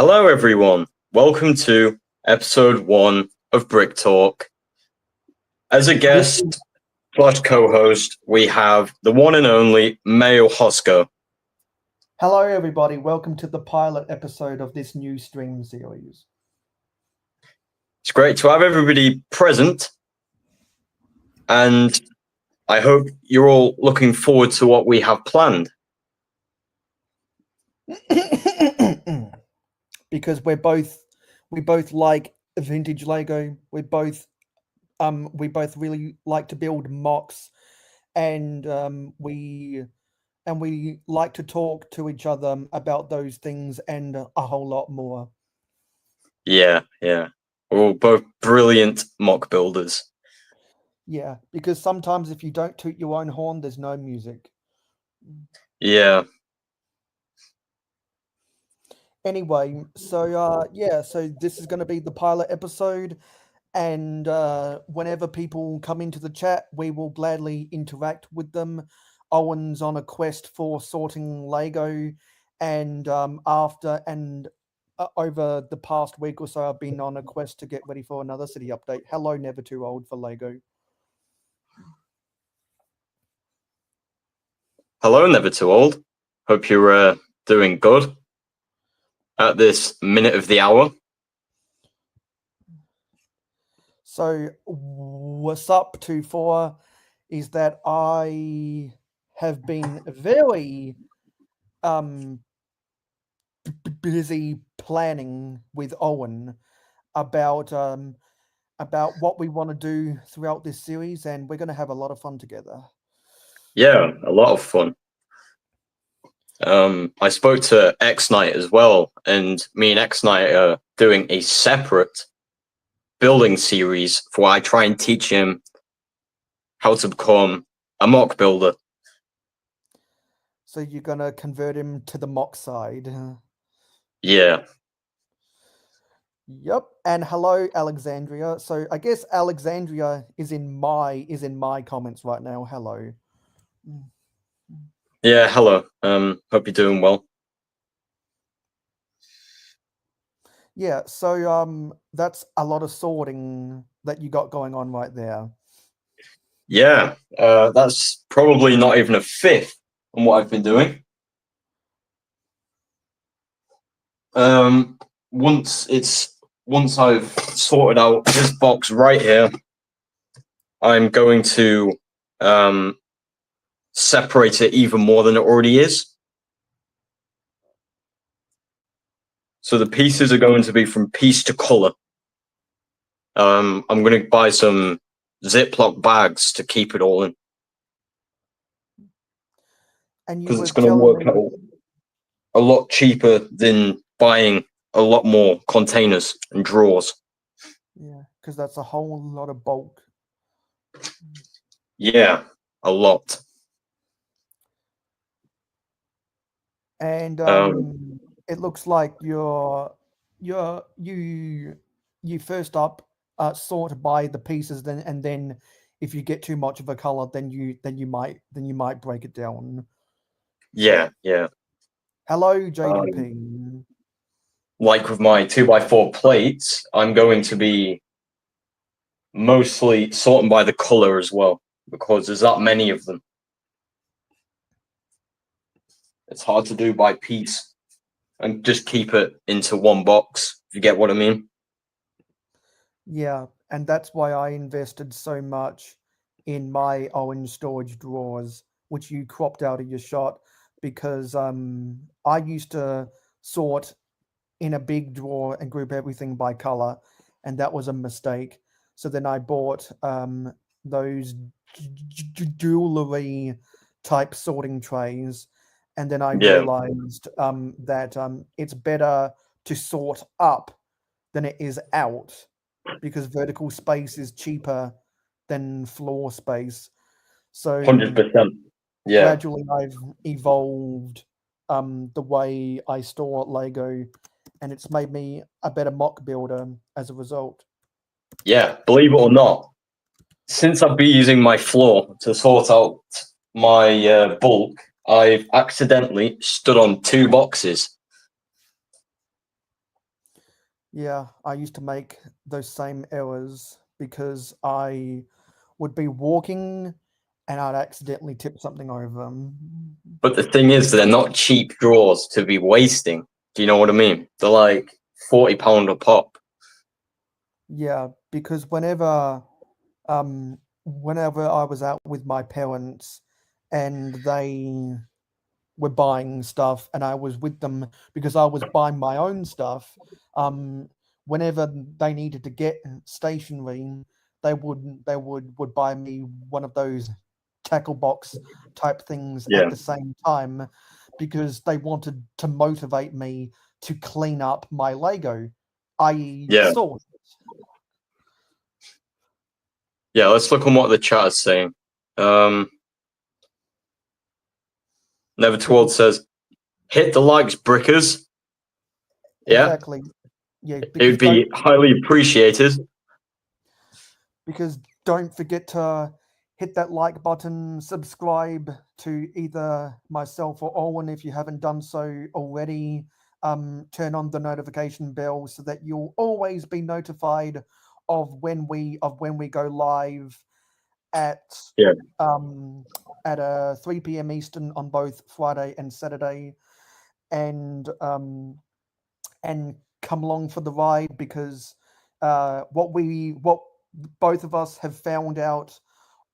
Hello, everyone. Welcome to episode 1 of Brick Talk. As a guest / co-host, we have the one and only mayohosko. Hello, everybody. Welcome to the pilot episode of this new stream series. It's great to have everybody present, and I hope you're all looking forward to what we have planned. Because we both like vintage Lego. We both really like to build mocks, and we like to talk to each other about those things and a whole lot more. Yeah. We're all both brilliant mock builders. Yeah, because sometimes if you don't toot your own horn, there's no music. Yeah. Anyway, so this is going to be the pilot episode, and whenever people come into the chat, we will gladly interact with them. Owen's on a quest for sorting Lego, and over the past week or so, I've been on a quest to get ready for another city update. Hello, never too old for Lego. Hello, never too old. Hope you're doing good at this minute of the hour. So what's up, 2-4, is that I have been very busy planning with Owen about what we want to do throughout this series, and we're going to have a lot of fun together. Yeah, a lot of fun. I spoke to X-Knight as well, and me and X-Knight are doing a separate building series where I try and teach him how to become a mock builder. So you're going to convert him to the mock side. Yeah. Yep. And hello, Alexandria. So I guess Alexandria is in my comments right now. Hello. Yeah, hello. Hope you're doing well. Yeah, so that's a lot of sorting that you got going on right there. Yeah, that's probably not even a fifth on what I've been doing. Once I've sorted out this box right here, I'm going to separate it even more than it already is. So the pieces are going to be from piece to color. I'm going to buy some Ziploc bags to keep it all in. Because it's going to work out a lot cheaper than buying a lot more containers and drawers. Yeah, because that's a whole lot of bulk. Yeah, a lot. And it looks like you first up sort by the pieces, then if you get too much of a color, then you might break it down. Yeah. Hello, JDP. Like with my 2x4 plates, I'm going to be mostly sorting by the color as well, because there's that many of them. It's hard to do by piece and just keep it into one box, if you get what I mean. Yeah, and that's why I invested so much in my orange storage drawers, which you cropped out of your shot, because I used to sort in a big drawer and group everything by color, and that was a mistake. So then I bought those jewelry type sorting trays, and then I realized that it's better to sort up than it is out, because vertical space is cheaper than floor space. So 100%. Yeah. Gradually I've evolved the way I store Lego, and it's made me a better mock builder as a result. Yeah, believe it or not, since I've been using my floor to sort out my bulk, I've accidentally stood on 2 boxes. Yeah, I used to make those same errors because I would be walking and I'd accidentally tip something over. But the thing is, they're not cheap drawers to be wasting. Do you know what I mean? They're like £40 a pop. Yeah, because whenever I was out with my parents and they were buying stuff and I was with them because I was buying my own stuff, um, whenever they needed to get stationery, they would buy me one of those tackle box type things Yeah, at the same time because they wanted to motivate me to clean up my Lego, i.e. yeah, sort. yeah. Let's look on what the chat is saying. Um, Never Because Towards says, "Hit the likes, brickers." Yeah, exactly, yeah, it would be highly appreciated. don't forget to hit that like button, subscribe to either myself or Owen if you haven't done so already. Turn on the notification bell so that you'll always be notified of when we go live at Yeah, um 3 p.m. Eastern on both Friday and Saturday, and come along for the ride because what both of us have found out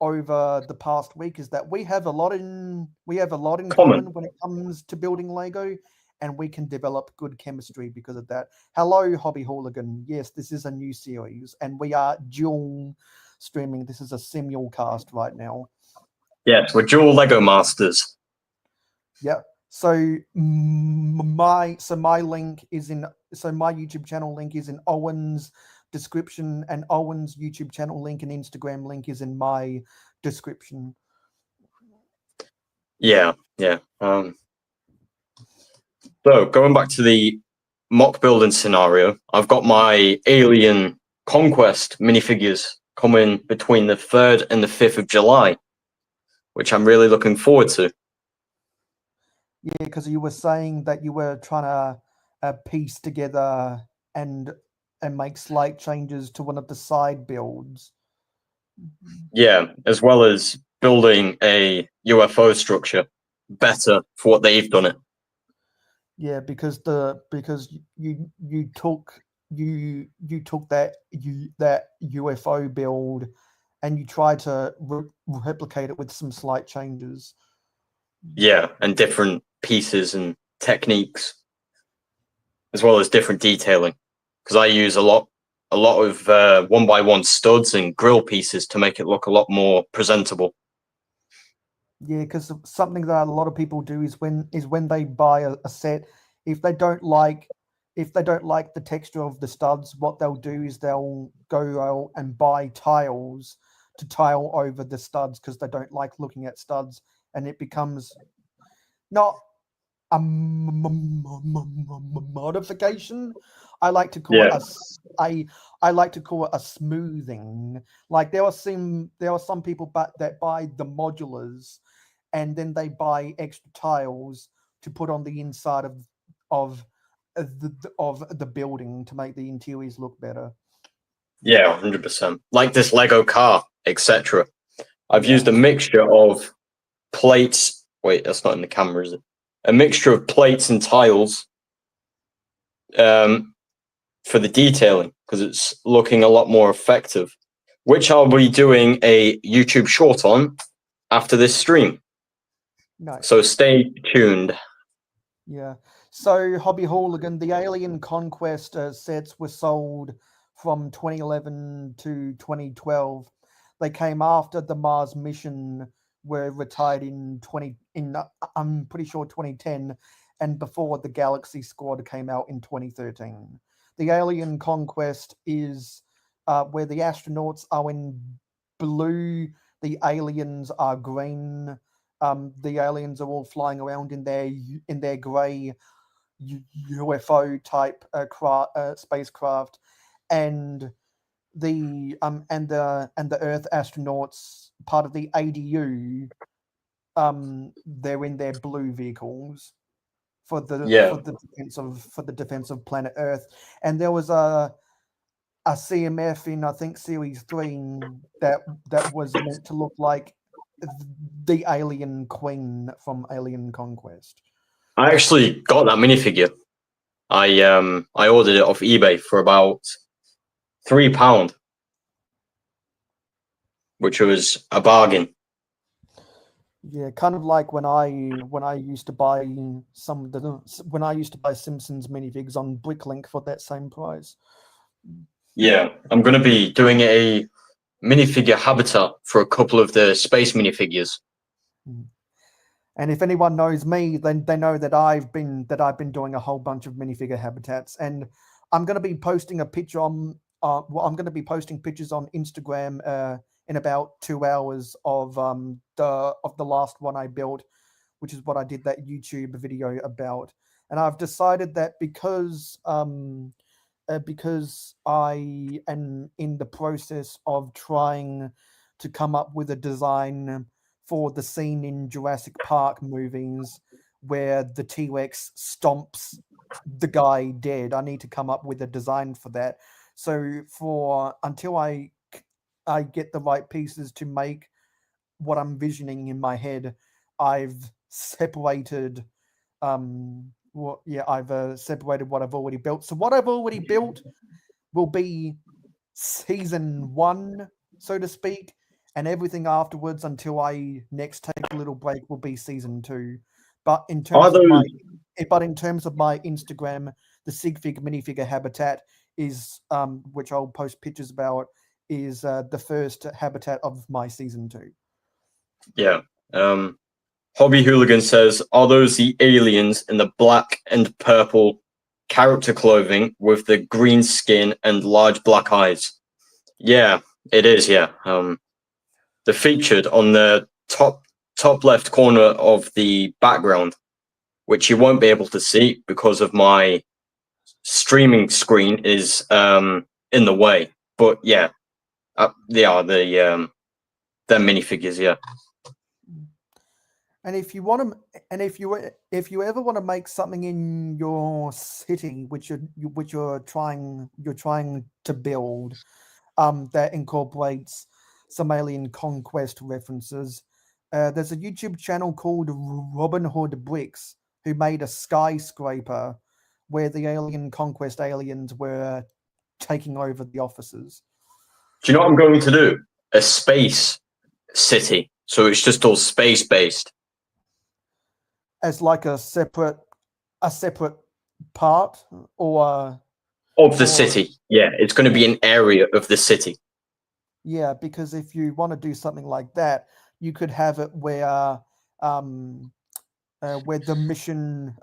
over the past week is that we have a lot in common. common when it comes to building Lego, and we can develop good chemistry because of that. Hello, Hobby Hooligan. Yes, this is a new series, and we are dual streaming. This is a simulcast right now. Yes, we're dual Lego masters. Yep. So my link is in my YouTube channel link is in Owen's description, and Owen's YouTube channel link and Instagram link is in my description. Yeah, yeah. So going back to the mock building scenario, I've got my Alien Conquest minifigures coming between the 3rd and the 5th of July, which I'm really looking forward to. Yeah, because you were saying that you were trying to piece together and make slight changes to one of the side builds. Yeah, as well as building a UFO structure better for what they've done it. Yeah, because you took that UFO build and you tried to replicate it with some slight changes. Yeah, and different pieces and techniques, as well as different detailing. Because I use a lot of 1x1 studs and grill pieces to make it look a lot more presentable. Yeah, because something that a lot of people do is when they buy a set, if they don't like the texture of the studs, what they'll do is they'll go out and buy tiles to tile over the studs because they don't like looking at studs, and it becomes not a modification. I like to call it Yeah, I like to call it a smoothing. Like there are some people that buy the modulars and then they buy extra tiles to put on the inside of the building to make the interiors look better. yeah, 100%. Like this Lego car, etc. I've Yeah, used a mixture of plates. Wait, that's not in the camera, is it? A mixture of plates and tiles um, for the detailing because it's looking a lot more effective, which I'll be doing a YouTube short on after this stream. nice. So stay tuned. Yeah. So, Hobby Hooligan, the Alien Conquest sets were sold from 2011 to 2012. They came after the Mars mission were retired I'm pretty sure 2010, and before the Galaxy Squad came out in 2013. The Alien Conquest is where the astronauts are in blue, the aliens are green. The aliens are all flying around in their grey UFO type spacecraft, and the Earth astronauts, part of the ADU, they're in their blue vehicles. for the Yeah. for the defense of planet Earth. And there was a CMF in, I think, series 3 that was meant to look like the alien queen from Alien Conquest. I actually got that minifigure. I ordered it off eBay for about £3, which was a bargain. Yeah, kind of like when I used to buy when I used to buy Simpsons minifigs on Bricklink for that same price. Yeah, I'm going to be doing a minifigure habitat for a couple of the space minifigures. And if anyone knows me, then they know that I've been doing a whole bunch of minifigure habitats, and I'm going to be posting a picture on. I'm going to be posting pictures on Instagram in about 2 hours of the last one I built, which is what I did that YouTube video about. And I've decided that because I am in the process of trying to come up with a design for the scene in Jurassic Park movies where the T-Rex stomps the guy dead. I need to come up with a design for that. So for until I get the right pieces to make what I'm visioning in my head, I've separated I've separated what I've already built. So what I've already built will be season 1, so to speak, and everything afterwards until I next take a little break will be season 2. But in Are terms of those? my Instagram, the Sigfig minifigure habitat is which I'll post pictures about, is the first habitat of my season 2. Yeah. Hobby Hooligan says, "Are those the aliens in the black and purple character clothing with the green skin and large black eyes?" Yeah, it is. Yeah. They're featured on the top left corner of the background, which you won't be able to see because of my streaming screen is in the way. But yeah, they are they're minifigures. Yeah. And if you want to, and if you ever want to make something in your city, which you're trying to build, that incorporates some alien conquest references, there's a YouTube channel called Robin Hood Bricks who made a skyscraper where the alien conquest aliens were taking over the offices. Do you know what I'm going to do? A space city. So it's just all space based. As like a separate part, Of the or city. Yeah, it's going to be yeah. an area of the city. Yeah, because if you want to do something like that, you could have it um, where the mission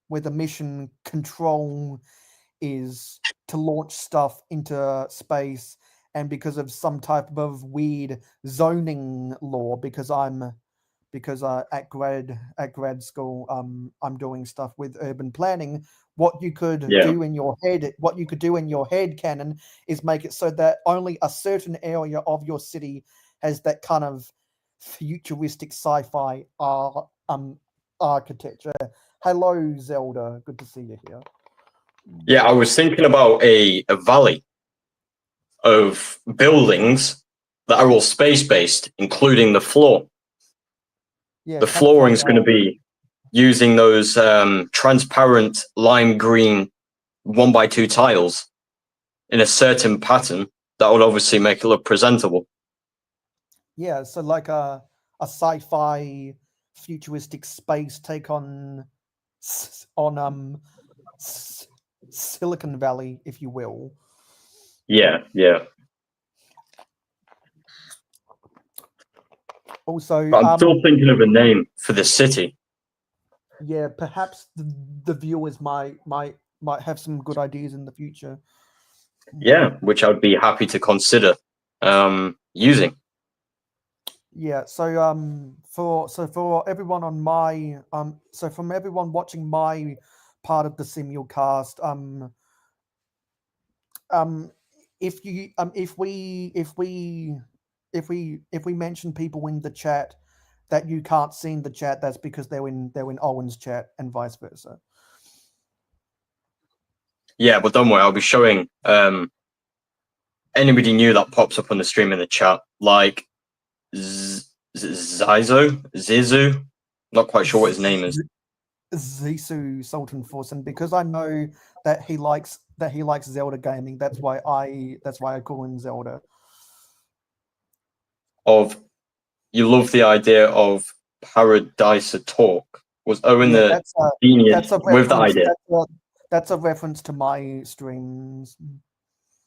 where the mission control is to launch stuff into space, and because of some type of weird zoning law, because at grad school I'm doing stuff with urban planning. Yeah. What you could do in your head canon is make it so that only a certain area of your city has that kind of futuristic sci-fi architecture. Hello, Zelda. Good to see you here. Yeah, I was thinking about a valley of buildings that are all space based, including the floor. Yeah, The kind of flooring like is going to be using those transparent lime green 1x2 tiles in a certain pattern that would obviously make it look presentable. yeah, so like a sci-fi futuristic space take on Silicon Valley, if you will. Yeah, yeah. Also, But I'm still thinking of a name for the city. yeah, perhaps the viewers might have some good ideas in the future. Yeah, which I'd be happy to consider using. Yeah, so for everyone on my so from everyone watching my part of the simulcast, um if you if we mention people in the chat that you can't see in the chat, that's because they're in Owen's chat and vice versa. Yeah, but don't worry, I'll be showing anybody new that pops up on the stream in the chat, like Zizu. Not quite sure what his name is. Zisu Sultan Forsen, because I know that he likes Zelda gaming. That's why I call him Zelda. You love the idea of Paradise Talk. Was Owen the genius with the idea? That's a reference to my streams.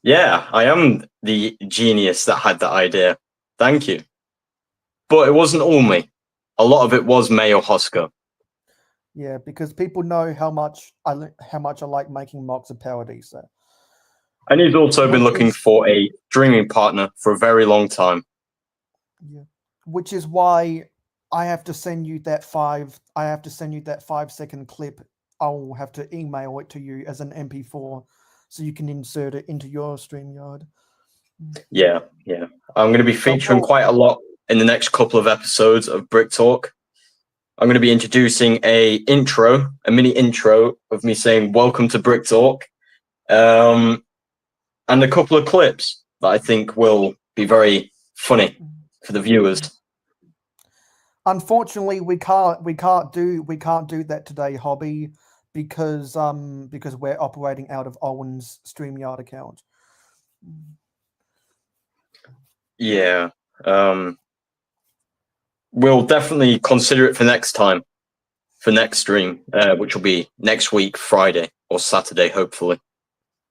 Yeah, I am the genius that had that idea. Thank you. But it wasn't all me. A lot of it was mayohosko. Yeah, because people know how much I like making mocks of Paradisa. And he's also been looking for a streaming partner for a very long time. Yeah, which is why I have to send you that 5-second clip. I'll have to email it to you as an MP4 so you can insert it into your StreamYard. Yeah. I'm going to be featuring quite a lot in the next couple of episodes of Brick Talk. I'm going to be introducing a mini intro of me saying welcome to Brick Talk, and a couple of clips that I think will be very funny for the viewers. Unfortunately, we can't do that today, Hobby, because we're operating out of Owen's StreamYard account. Yeah. We'll definitely consider it for next time, for next stream, which will be next week, Friday or Saturday, hopefully.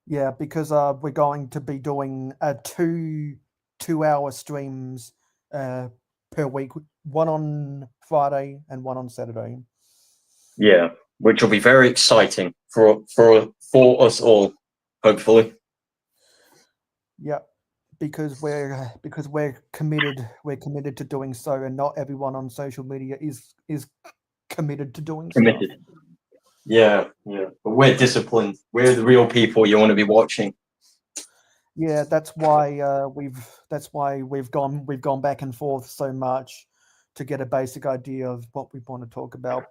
Yeah, because we're going to be doing 2-hour streams per week, one on Friday and one on Saturday. Yeah, which will be very exciting for us all, hopefully. Yeah, because we're committed to doing so, and not everyone on social media is committed to doing stuff. Yeah. But we're disciplined. We're the real people you want to be watching. Yeah, that's why we've gone back and forth so much to get a basic idea of what we want to talk about.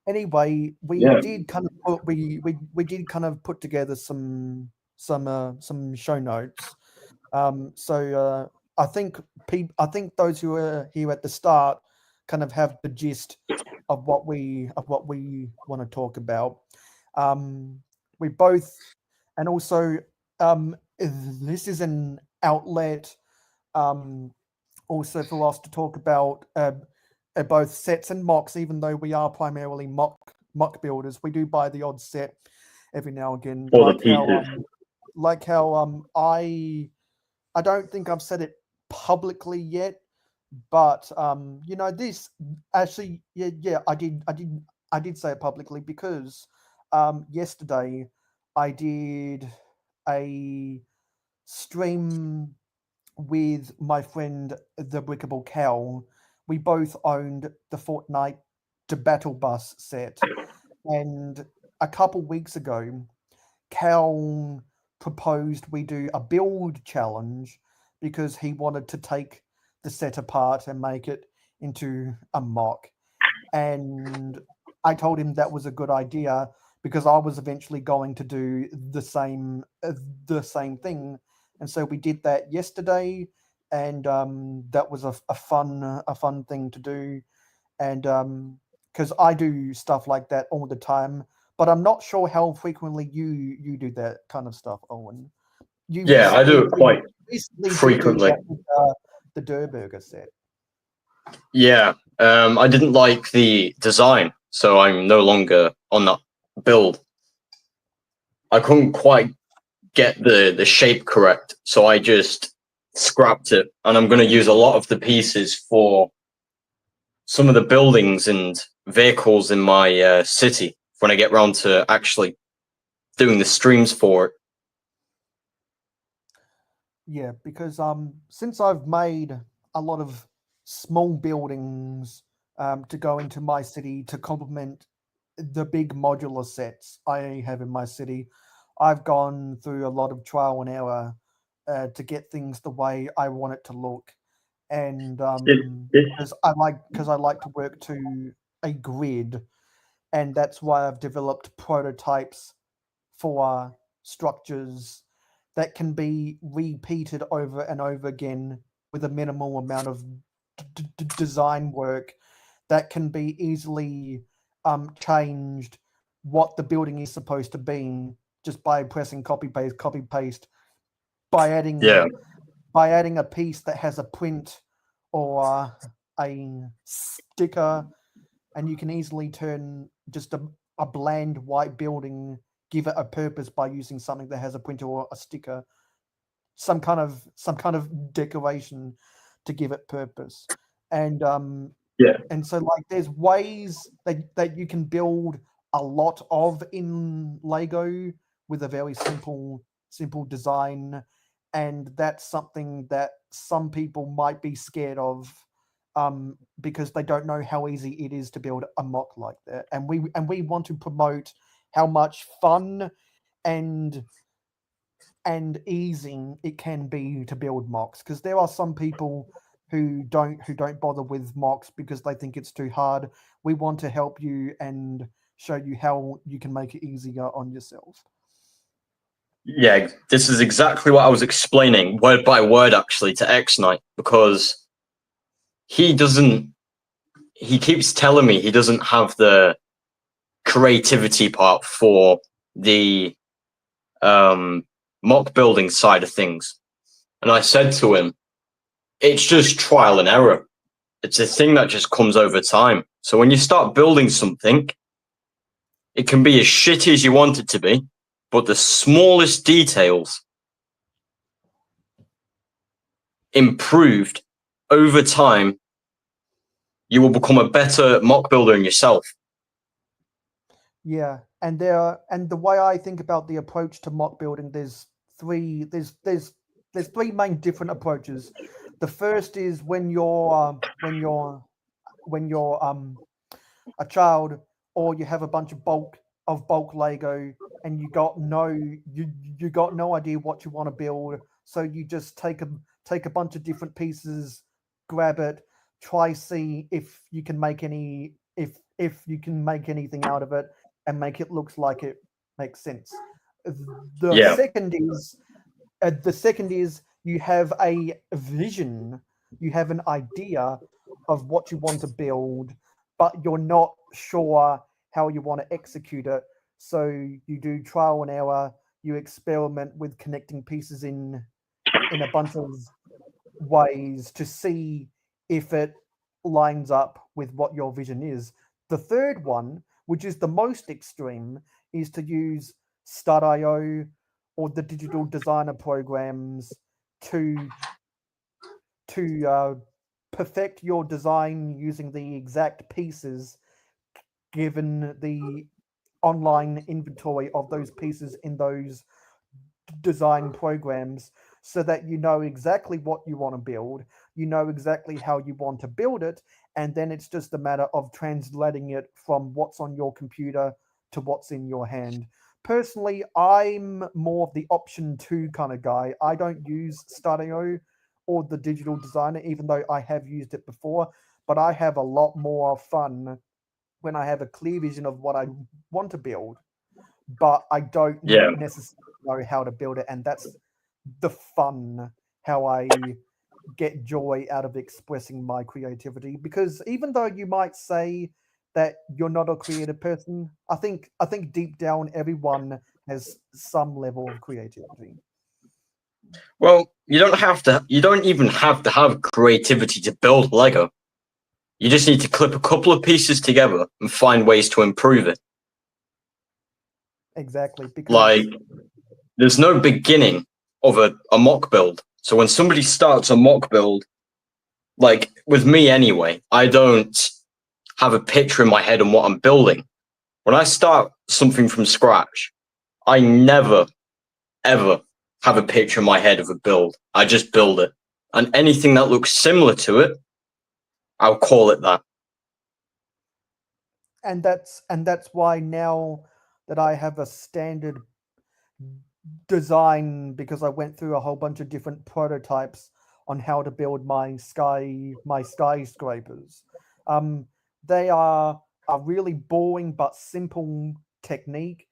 Anyway, we did kind of put together some show notes. So I think those who are here at the start kind of have the gist of what we want to talk about. We both, and also this is an outlet also for us to talk about both sets and mocks. Even though we are primarily mock builders, we do buy the odd set every now and again. Like how I don't think I've said it publicly yet, but this actually, I did say it publicly, because yesterday I did a stream with my friend the Brickable Cow. We both owned the Fortnite to Battle Bus set, and a couple weeks ago Cal proposed we do a build challenge because he wanted to take the set apart and make it into a mock. And I told him that was a good idea because I was eventually going to do the same thing. And so we did that yesterday, and that was a fun thing to do. And because I do stuff like that all the time, but I'm not sure how frequently you do that kind of stuff, Owen. I do it quite frequently. With, the Durburger set. Yeah, I didn't like the design, so I'm no longer on that build. I couldn't quite get the shape correct, so I just scrapped it, and I'm going to use a lot of the pieces for some of the buildings and vehicles in my city when I get round to actually doing the streams for it. Yeah, because since I've made a lot of small buildings to go into my city to complement the big modular sets I have in my city, I've gone through a lot of trial and error to get things the way I want it to look. and It, because I like to work to a grid, and that's why I've developed prototypes for structures that can be repeated over and over again with a minimal amount of design work that can be easily changed what the building is supposed to be just by pressing copy paste by yeah, adding a piece that has a print or a sticker, and you can easily turn just a bland white building, give it a purpose by using something that has a printer or a sticker, some kind of decoration to give it purpose. And yeah, so like there's ways that you can build a lot of in Lego with a very simple design, and that's something that some people might be scared of, because they don't know how easy it is to build a mock like that. And we want to promote how much fun and easing it can be to build mocks, because there are some people who don't bother with mocks because they think it's too hard. We want to help you and show you how you can make it easier on yourself. yeah. This is exactly what I was explaining word by word actually to X Knight, because he doesn't. He keeps telling me he doesn't have the creativity part for the mock building side of things, and I said to him, "It's just trial and error. It's a thing that just comes over time. So when you start building something, it can be as shitty as you want it to be, but the smallest details improved over time, you will become a better mock builder in yourself." Yeah, and the way I think about the approach to mock building, there's three main different approaches. The first is when you're a child, or you have a bunch of bulk Lego, and you got no idea what you want to build, so you just take a bunch of different pieces, grab it, try see if you can make if you can make anything out of it, and make it looks like it makes sense. The Yeah, second is you have a vision, you have an idea of what you want to build, but you're not sure how you want to execute it. So you do trial and error, you experiment with connecting pieces in a bunch of ways to see if it lines up with what your vision is. The third one, which is the most extreme, is to use Start.io or the digital designer programs to to perfect your design using the exact pieces given the online inventory of those pieces in those design programs, so that you know exactly what you want to build, you know exactly how you want to build it, and then it's just a matter of translating it from what's on your computer to what's in your hand. Personally, I'm more of the option two kind of guy. I don't use Stadio or the digital designer, even though I have used it before, but I have a lot more fun when I have a clear vision of what I want to build, but I don't yeah, necessarily know how to build it, and that's the fun, how I get joy out of expressing my creativity. Because even though you might say that you're not a creative person, I think deep down everyone has some level of creativity. well, you don't have to. You don't even have to have creativity to build Lego. You just need to clip a couple of pieces together and find ways to improve it. Exactly, Like, because there's no beginning of a mock build. So when somebody starts a mock build, like with me anyway, I don't have a picture in my head on what I'm building. When I start something from scratch, I never, ever have a picture in my head of a build. I just build it. And anything that looks similar to it, I'll call it that. and that's why now that I have a standard design, because I went through a whole bunch of different prototypes on how to build my skyscrapers. They are a really boring but simple technique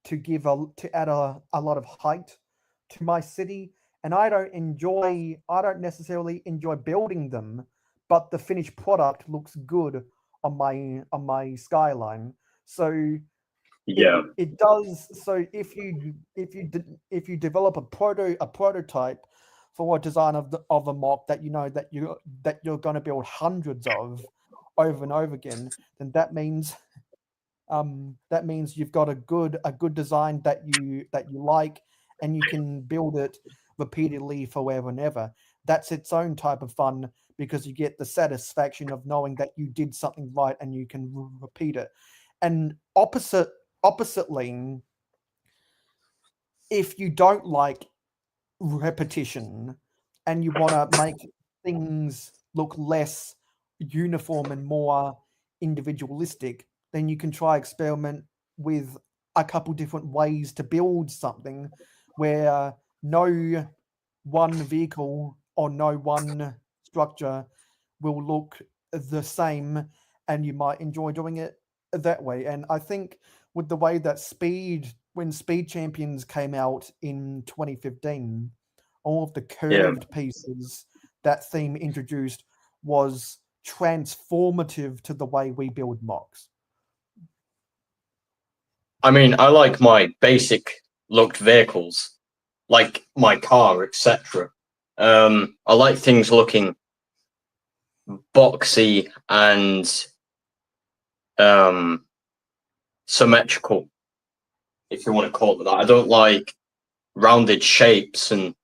to add a lot of height to my city, and I don't necessarily enjoy building them, but the finished product looks good on my skyline. So Yeah. it does. So if you develop a prototype for a design of a mock that you know that you're going to build hundreds of over and over again, then that means you've got a good design that you like, and you can build it repeatedly forever and ever. That's its own type of fun, because you get the satisfaction of knowing that you did something right and you can repeat it. And oppositely, if you don't like repetition and you want to make things look less uniform and more individualistic, then you can try experiment with a couple different ways to build something where no one vehicle or no one structure will look the same, and you might enjoy doing it that way. And I think with the way that when Speed Champions came out in 2015, all of the Yeah. curved pieces that theme introduced was transformative to the way we build mocks. I mean, I like my basic looked vehicles, like my car, etc. I like things looking boxy and symmetrical, if you want to call it that. I don't like rounded shapes and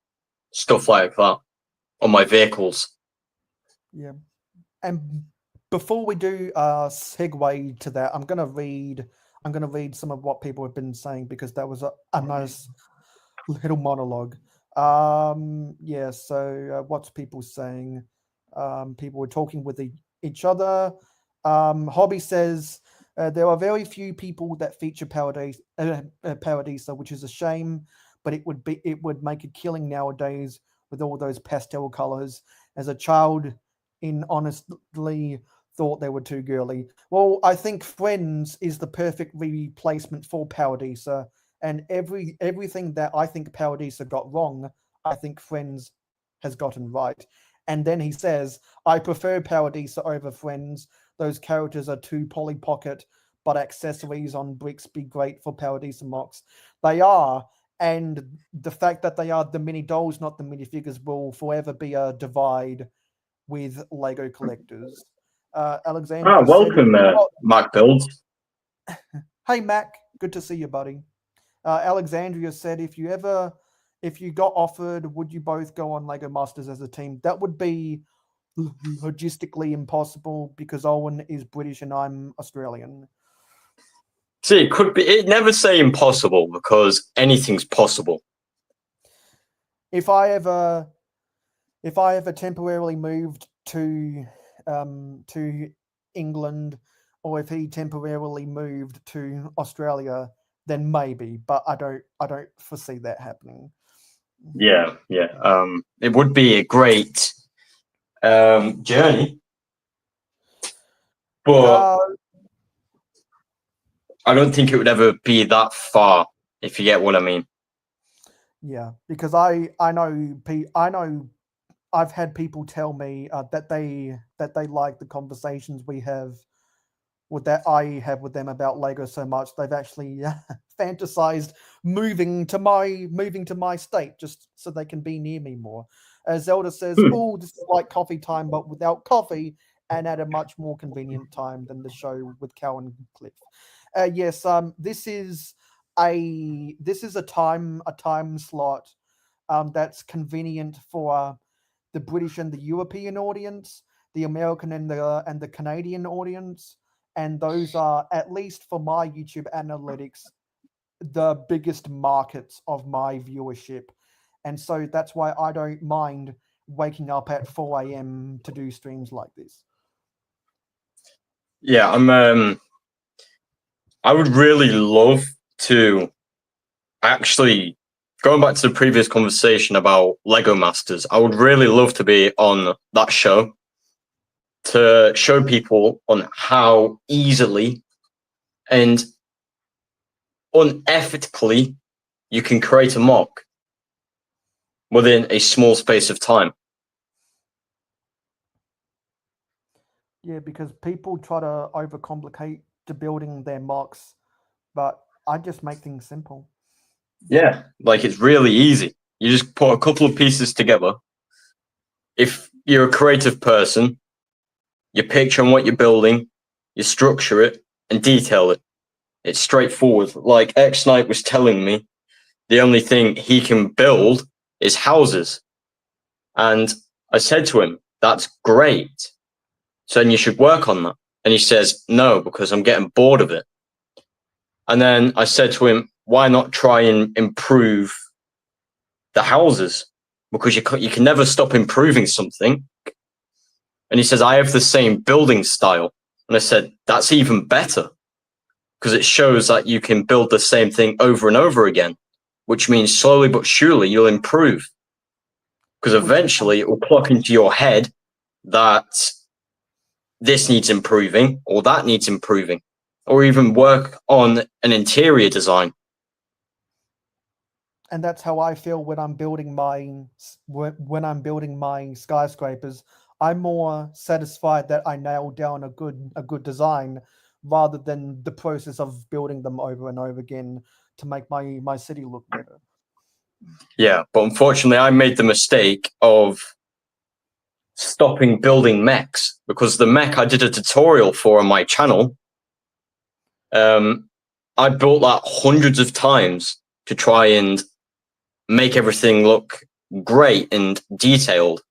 stuff like that on my vehicles. Yeah. And before we do segue to that, I'm gonna read some of what people have been saying, because that was a nice little monologue. Yeah, so what's people saying? People were talking with each other. Hobby says there are very few people that feature Paradisa, which is a shame, but it would make a killing nowadays with all those pastel colors. As a child, in honestly thought they were too girly. Well, I think Friends is the perfect replacement for Paradisa, and everything that I think Paradisa got wrong, I think Friends has gotten right. And then he says, I prefer Paradisa over Friends. Those characters are too Polly Pocket, but accessories on bricks be great for Paradisa mocks. They are, and the fact that they are the mini dolls, not the minifigures, will forever be a divide with Lego collectors. Alexandria said, Welcome, Mac Builds. hey, Mac, good to see you, buddy. Alexandria said, if you got offered, would you both go on Lego Masters as a team? That would be logistically impossible, because Owen is British and I'm Australian. See, it could be. It never say impossible, because anything's possible. If I ever temporarily moved to England, or if he temporarily moved to Australia, then maybe, but I don't foresee that happening. Yeah. It would be a great journey, but I don't think it would ever be that far, if you get what I mean. Yeah, because I know I've had people tell me that they like the conversations we have that I have with them about Lego so much they've actually fantasized moving to my state just so they can be near me more. As Zelda says, oh, this is like coffee time, but without coffee, and at a much more convenient time than the show with Cal and Cliff. Yes, this is a time slot that's convenient for the British and the European audience, the American and the Canadian audience, and those are, at least for my YouTube analytics, the biggest markets of my viewership. And so that's why I don't mind waking up at 4 a.m. to do streams like this. Yeah, I would really love to actually going back to the previous conversation about Lego Masters, I would really love to be on that show to show people on how easily and unethically you can create a mock within a small space of time. Yeah, because people try to overcomplicate to building their mocks, but I just make things simple. Yeah, like it's really easy. You just put a couple of pieces together. If you're a creative person, you picture on what you're building, you structure it and detail it. It's straightforward. Like X Knight was telling me, the only thing he can build is houses. And I said to him, that's great. So then you should work on that. And he says, no, because I'm getting bored of it. And then I said to him, why not try and improve the houses? Because you can never stop improving something. And he says, I have the same building style. And I said, that's even better because it shows that you can build the same thing over and over again, which means slowly but surely you'll improve. Because eventually it will clock into your head that this needs improving or that needs improving, or even work on an interior design. And that's how I feel when I'm building my skyscrapers. I'm more satisfied that I nailed down a good design rather than the process of building them over and over again to make my city look better. Yeah, but unfortunately I made the mistake of stopping building mechs because the mech I did a tutorial for on my channel, I built that hundreds of times to try and make everything look great and detailed.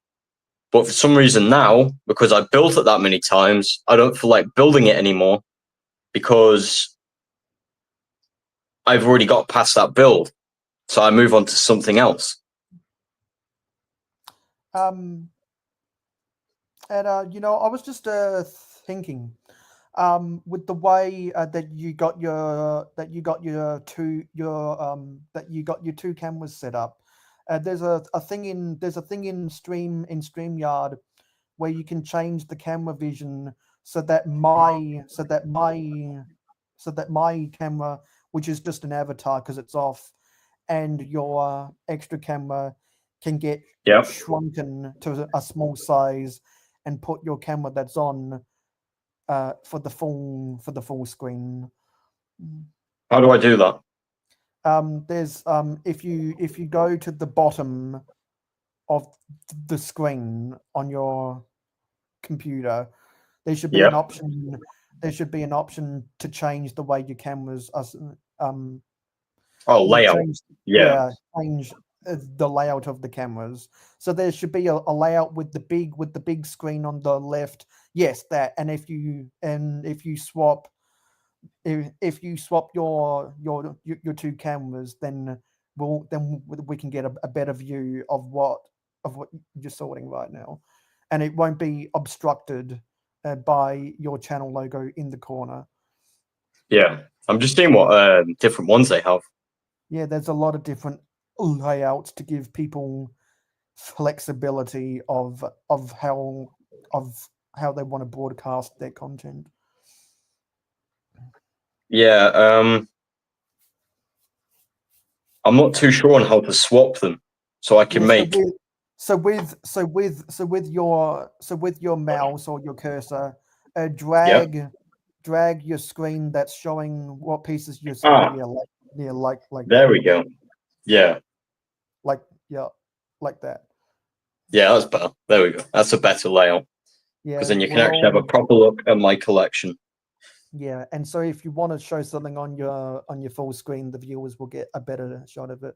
But for some reason now, because I built it that many times, I don't feel like building it anymore because I've already got past that build. So I move on to something else. And I was just thinking, with the way that you got your two cameras set up. There's a thing in StreamYard where you can change the camera vision so that my camera, which is just an avatar because it's off, and your extra camera can get shrunken to a small size and put your camera that's on for the full screen. How do I do that? There's if you go to the bottom of the screen on your computer, there should be an option. There should be an option to change the way your cameras are. Layout. Change the layout of the cameras. So there should be a layout with the big screen on the left. Yes, that. And if you swap your two cameras, then we can get a better view of what you're sorting right now, and it won't be obstructed by your channel logo in the corner. Yeah, I'm just seeing what different ones they have. Yeah, there's a lot of different layouts to give people flexibility of how they want to broadcast their content. Yeah, I'm not too sure on how to swap them, so I can make. So with your mouse or your cursor, drag your screen that's showing what pieces you're sorting. Like there we go. Yeah. Like that. Yeah, that's better. There we go. That's a better layout. Yeah. Because then you can actually have a proper look at my collection. Yeah, and so if you want to show something on your full screen, the viewers will get a better shot of it.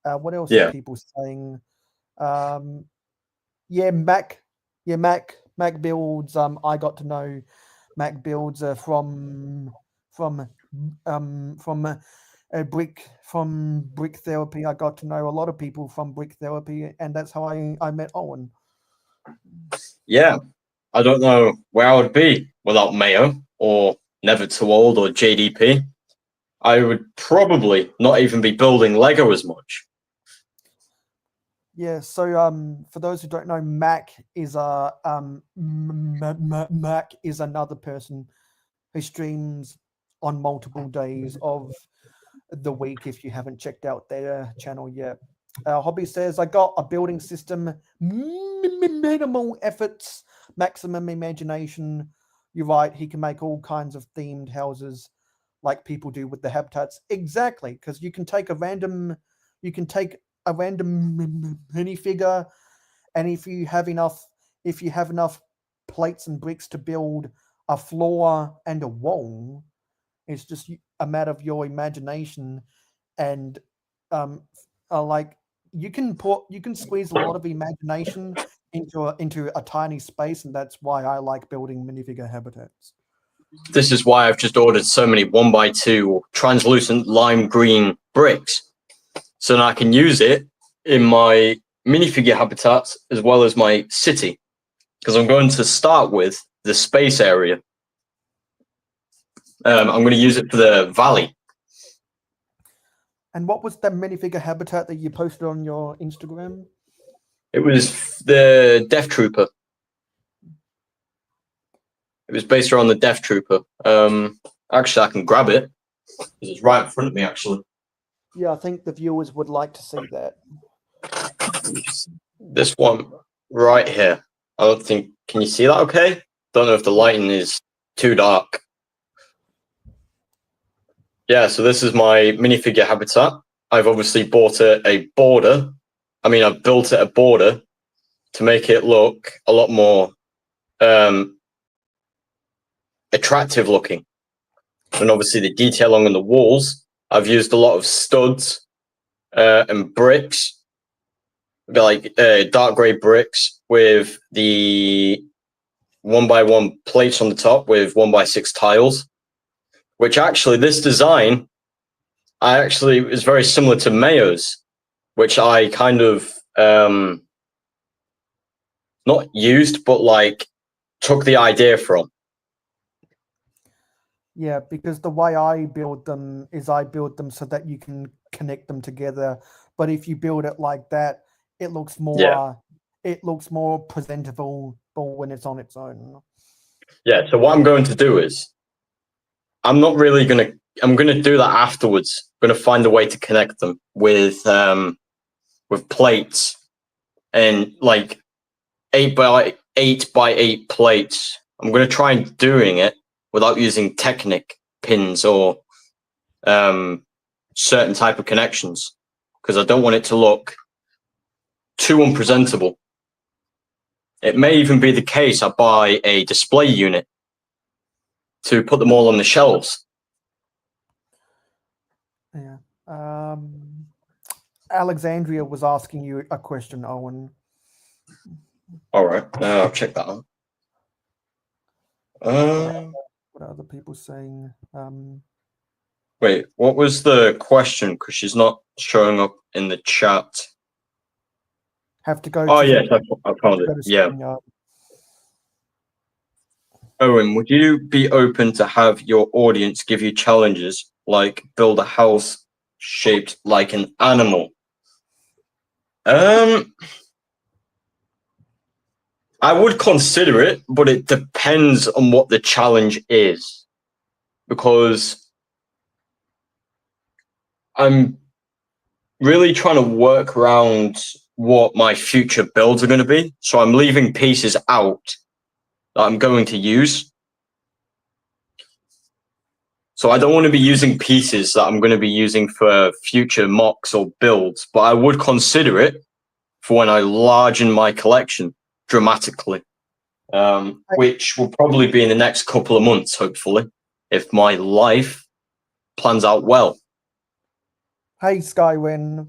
What else are people saying? Mac builds. I got to know Mac builds from Brick Therapy. I got to know a lot of people from Brick Therapy, and that's how I met Owen. Yeah, I don't know where I would be without Mayo or Never Too Old or JDP. I would probably not even be building Lego as much Yeah, so for those who don't know, Mac is Mac is another person who streams on multiple days of the week. If you haven't checked out their channel yet, Hobby says, "I got a building system, minimal efforts, maximum imagination." You're right. He can make all kinds of themed houses, like people do with the habitats. Exactly, because you can take a random minifigure, and if you have enough plates and bricks to build a floor and a wall, it's just a matter of your imagination. And um like you can squeeze a lot of imagination into a tiny space, and that's why I like building minifigure habitats. This is why I've just ordered so many 1x2 translucent lime green bricks, so that I can use it in my minifigure habitats as well as my city. Because I'm going to start with the space area. I'm going to use it for the valley. And what was the minifigure habitat that you posted on your Instagram? It was the Death Trooper. It was based around the Death Trooper. Actually, I can grab it because it's right in front of me. Actually, Yeah, I think the viewers would like to see that. this one right here. I don't think. Can you see that? Okay. Don't know if the lighting is too dark. Yeah. So this is my minifigure habitat. I've obviously bought a border. I mean, I've built it a border to make it look a lot more attractive looking. And obviously the detail along the walls, I've used a lot of studs and bricks, like dark grey bricks with the 1x1 plates on the top with 1x6 tiles, which actually this design is very similar to Mayo's, which I kind of not used, but like took the idea from. Yeah, because the way I build them is I build them so that you can connect them together. But if you build it like that, it looks more presentable when it's on its own. Yeah. So what I'm going to do is I'm not really I'm gonna do that afterwards. I'm gonna find a way to connect them with plates and like 8x8 plates. I'm gonna try and doing it without using Technic pins or certain type of connections because I don't want it to look too unpresentable. It may even be the case I buy a display unit to put them all on the shelves. Yeah. Alexandria was asking you a question, Owen. All right, I'll check that out. What are other people saying? Wait, what was the question? Because she's not showing up in the chat. Have to go. Oh, yes, I found it. Yeah. Owen, would you be open to have your audience give you challenges like build a house shaped like an animal? I would consider it, but it depends on what the challenge is. Because I'm really trying to work around what my future builds are going to be. So I'm leaving pieces out that I'm going to use. So I don't want to be using pieces that I'm going to be using for future mocks or builds, but I would consider it for when I largen my collection dramatically, which will probably be in the next couple of months, hopefully, if my life plans out well. Hey, Skywin.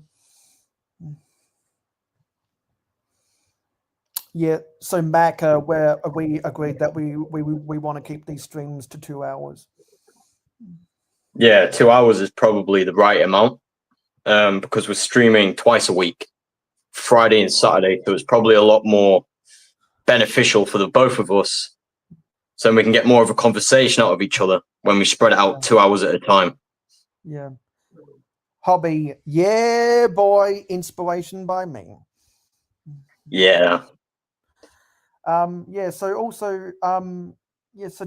Yeah, so Mac, where we agreed that we want to keep these streams to 2 hours. Yeah, 2 hours is probably the right amount because we're streaming twice a week, Friday and Saturday. So it's probably a lot more beneficial for the both of us. So we can get more of a conversation out of each other when we spread it out 2 hours at a time. Yeah. Hobby, yeah, boy, inspiration by me. Yeah. Yeah. So also, yeah. So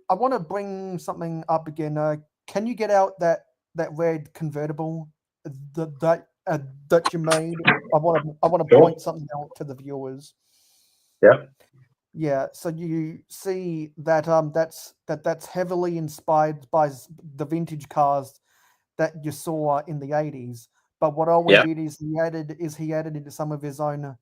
I want to bring something up again. Can you get out that red convertible that you made? I want to Sure. point something out to the viewers. Yeah. Yeah, so you see that that's heavily inspired by the vintage cars that you saw in the 80s. But what Owen Yeah. did is he added into some of his own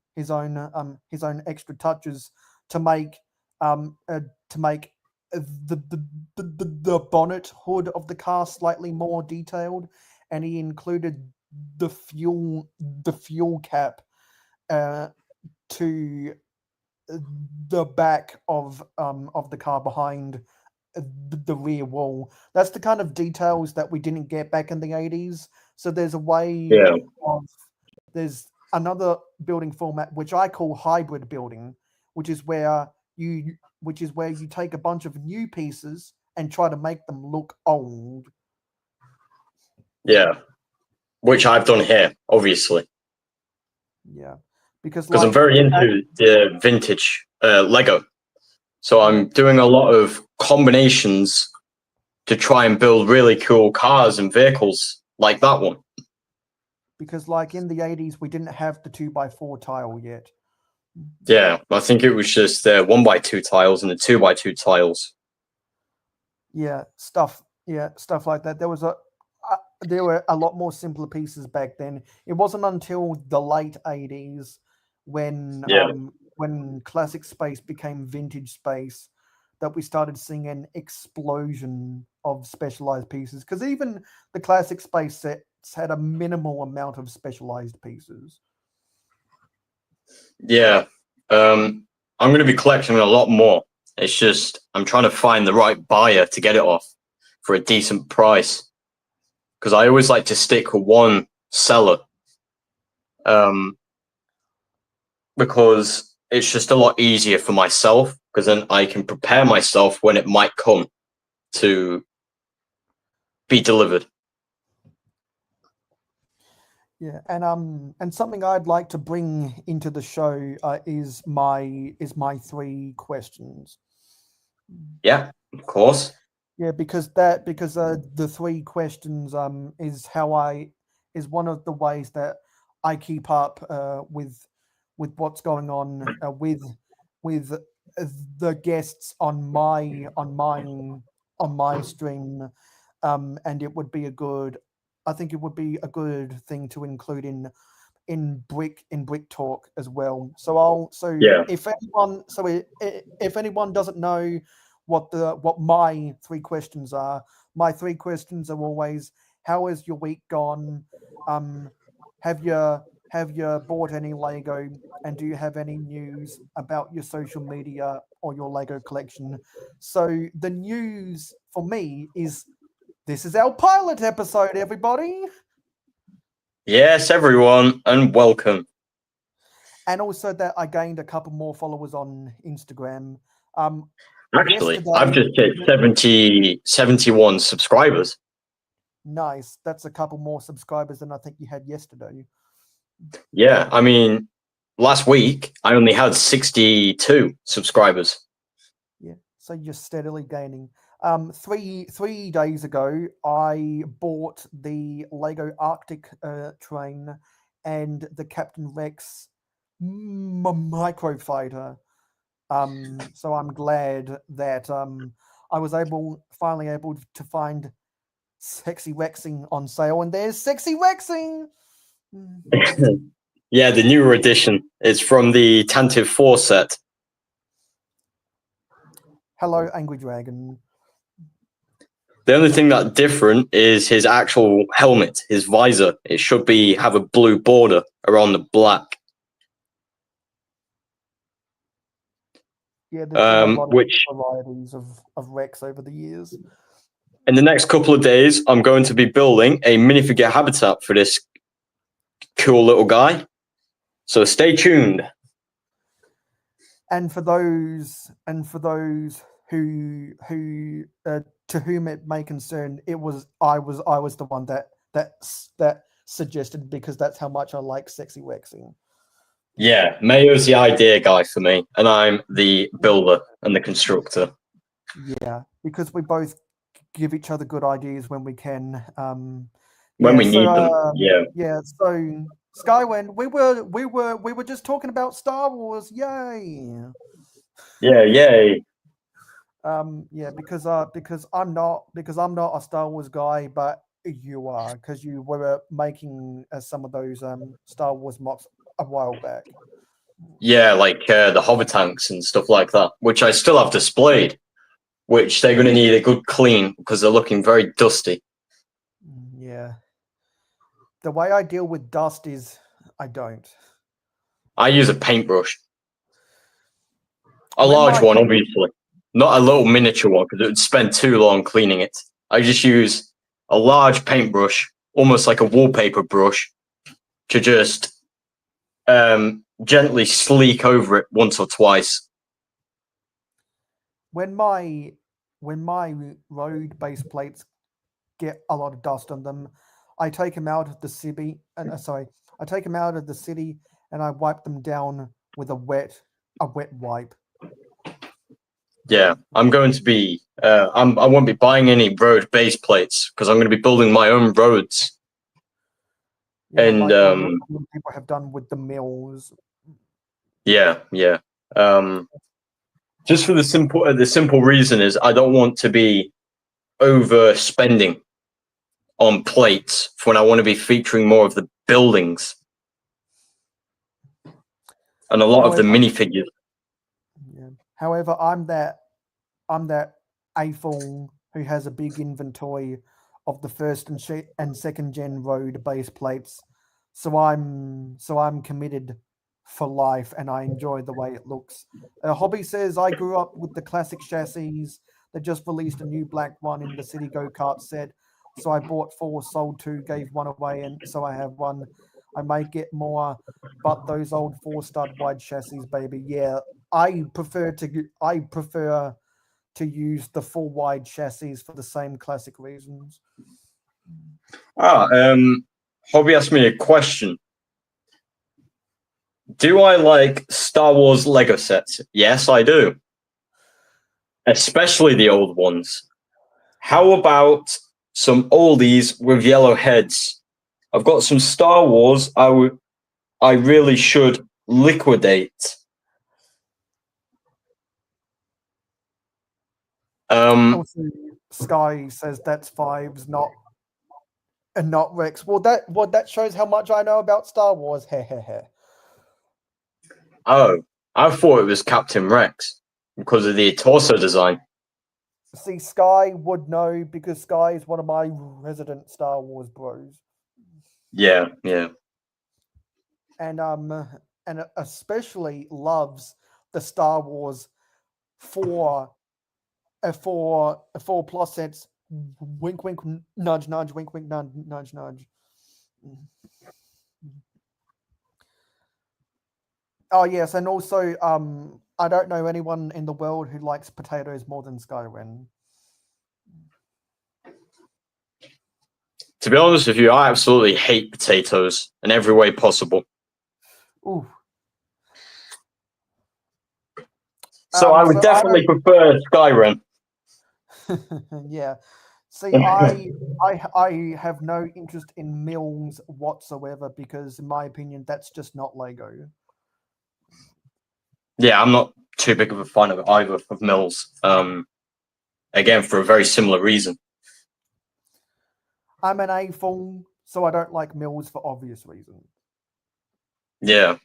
extra touches to make um uh, to make the bonnet hood of the car slightly more detailed, and he included the fuel cap uh, to the back of the car behind the rear wall. That's the kind of details that we didn't get back in the 80s. So there's a way Yeah. of there's another building format which I call hybrid building, which is where you take a bunch of new pieces and try to make them look old. Yeah. Which I've done here, obviously, Yeah. Because because I'm like very the into the vintage Lego. So yeah, I'm doing a lot of combinations to try and build really cool cars and vehicles like that one. because like in the 80s we didn't have the 2x4 tile yet. Yeah, I think it was just the 1x2 tiles and the 2x2 tiles. Stuff like that. There were a lot more simpler pieces back then. It wasn't until the late 80s Yeah, when classic space became vintage space that we started seeing an explosion of specialized pieces, because even the classic space sets had a minimal amount of specialized pieces. yeah. I'm going to be collecting a lot more. It's just I'm trying to find the right buyer to get it off for a decent price, because I always like to stick with one seller. Um, because it's just a lot easier for myself, because then I can prepare myself when it might come to be delivered. Yeah, and something I'd like to bring into the show is my three questions. Yeah, of course. Yeah, because the three questions is one of the ways that I keep up with what's going on with the guests on my stream, and it would be a good I think it would be a good thing to include in brick talk as well. Yeah, If anyone doesn't know what my three questions are, my three questions are always: how has your week gone? Um, have you bought any Lego? And do you have any news about your social media or your Lego collection? So the news for me is this is our pilot episode, everybody. yes, everyone, and welcome. And also that I gained a couple more followers on Instagram. Um, Actually, I've yesterday, just hit 71 subscribers. nice. That's a couple more subscribers than I think you had yesterday. Yeah, I mean, last week I only had 62 subscribers. Yeah, so you're steadily gaining. Three days ago, I bought the Lego Arctic train and the Captain Rex microfighter. So I'm glad that I was finally able to find Sexy Rexing on sale, and there's Sexy Rexing. Mm. Yeah, the newer edition. It's from the Tantive 4 set. Hello, Angry Dragon. The only thing that's different is his actual helmet, his visor. It should be have a blue border around the black. Yeah, there's been a lot of Which varieties of Rex over the years. in the next couple of days, I'm going to be building a minifigure habitat for this cool little guy. So stay tuned. And for those who to whom it may concern, I was the one that suggested, because that's how much I like Sexy Rexing. Yeah, Mayo's the idea guy for me, and I'm the builder and the constructor. Yeah, because we both give each other good ideas when we can. When Yeah, we so need them. Yeah. yeah, so Skywind, we were just talking about Star Wars, yay! Yeah, yay. Yeah, because I'm not a Star Wars guy, but you are, because you were making some of those Star Wars mocks a while back. Yeah, like the hover tanks and stuff like that, which I still have displayed, which they're going to need a good clean because they're looking very dusty. Yeah. The way I deal with dust is I don't. I use a paintbrush, a When large my one, hobby, obviously, not a little miniature one because it would spend too long cleaning it. I just use a large paintbrush, almost like a wallpaper brush, to just gently sleek over it once or twice. when my when my road base plates get a lot of dust on them, I take them out of the city and I take them out of the city and I wipe them down with a wet wipe. Yeah, I'm going to be. I won't be buying any road base plates because I'm going to be building my own roads. Yeah, And like what a lot of people have done with the mills. yeah, yeah. Um, just for the simple reason is I don't want to be overspending on plates for when I want to be featuring more of the buildings and a lot of the However, minifigures. yeah. However, I'm that AFOL who has a big inventory of the first and second gen road base plates. So I'm committed for life, and I enjoy the way it looks. Hobby says I grew up with the classic chassis. They just released a new black one in the City Go Kart set, so I bought four, sold two, gave one away, and so I have one. I may get more, but those old four stud wide chassis, baby, yeah. I prefer to use the full wide chassis for the same classic reasons. Ah, Hobby asked me a question. Do I like Star Wars Lego sets? Yes, I do, especially the old ones. How about some oldies with yellow heads? I've got some Star Wars I really should liquidate. Um, Also, Sky says that's fives, not Rex. Well, that shows how much I know about Star Wars. Heh heh heh. oh, I thought it was Captain Rex because of the torso design. See, Sky would know because Sky is one of my resident Star Wars bros, Yeah, yeah. and especially loves the Star Wars four four plus sets. Wink, wink, nudge, nudge. Wink, wink, nudge, nudge, nudge. Oh yes, and also I don't know anyone in the world who likes potatoes more than Skyrim. To be honest with you, I absolutely hate potatoes in every way possible. Ooh. So I would So I definitely prefer Skyrim. don't. Yeah. See, I have no interest in mills whatsoever because, in my opinion, that's just not Lego. Yeah, I'm not too big of a fan of either of Mills. Again, for a very similar reason. I'm an A-full, so I don't like mills for obvious reasons. Yeah.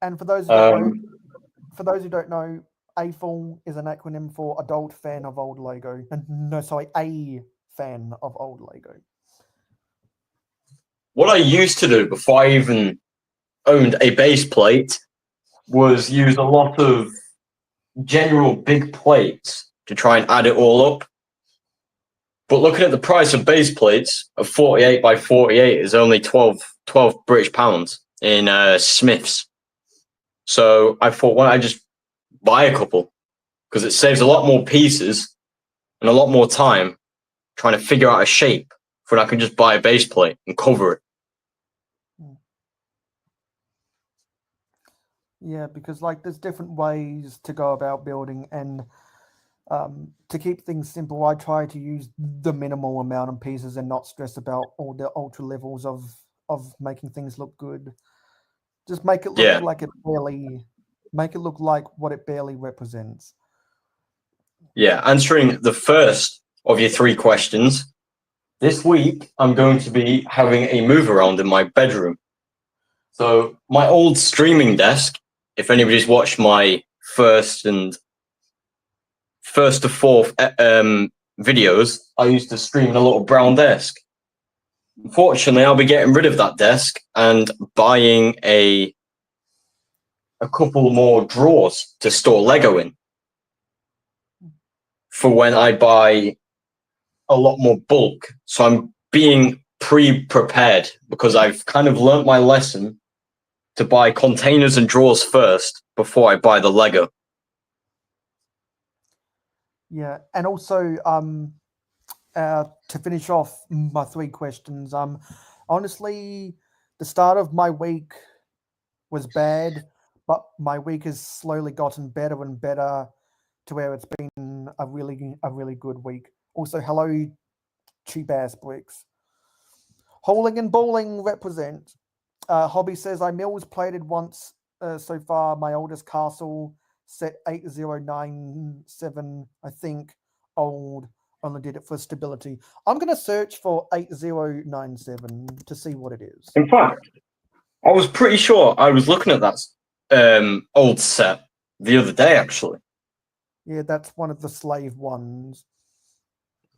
And Um, for those who don't know, AFOL is an acronym for Adult Fan of Old Lego. And no, sorry, a fan of old Lego. what I used to do before I even owned a base plate was use a lot of general big plates to try and add it all up. But looking at the price of base plates, a 48 by 48 is only 12 British pounds in Smiths. So I thought, why don't I just buy a couple? Because it saves a lot more pieces and a lot more time trying to figure out a shape for when I can just buy a base plate and cover it. Yeah, because like there's different ways to go about building, and to keep things simple, I try to use the minimal amount of pieces and not stress about all the ultra levels of making things look good. Just make it look Yeah. like it barely, make it look like what it barely represents. Yeah. Answering the first of your three questions, this week I'm going to be having a move around in my bedroom. So my old streaming desk, if anybody's watched my first to fourth videos, I used to stream in a little brown desk. Unfortunately, I'll be getting rid of that desk and buying a couple more drawers to store Lego in for when I buy a lot more bulk. So I'm being pre-prepared because I've kind of learnt my lesson to buy containers and drawers first before I buy the Lego. Yeah, and also to finish off my three questions, honestly, the start of my week was bad, but my week has slowly gotten better and better to where it's been a really good week. Also, hello, cheap ass bricks. Hauling and bowling represent. Hobby says I mills plated once so far. My oldest castle set 8097. I think old only did it for stability. I'm gonna search for 8097 to see what it is. In fact, I was pretty sure I was looking at that old set the other day, actually. Yeah, that's one of the slave ones.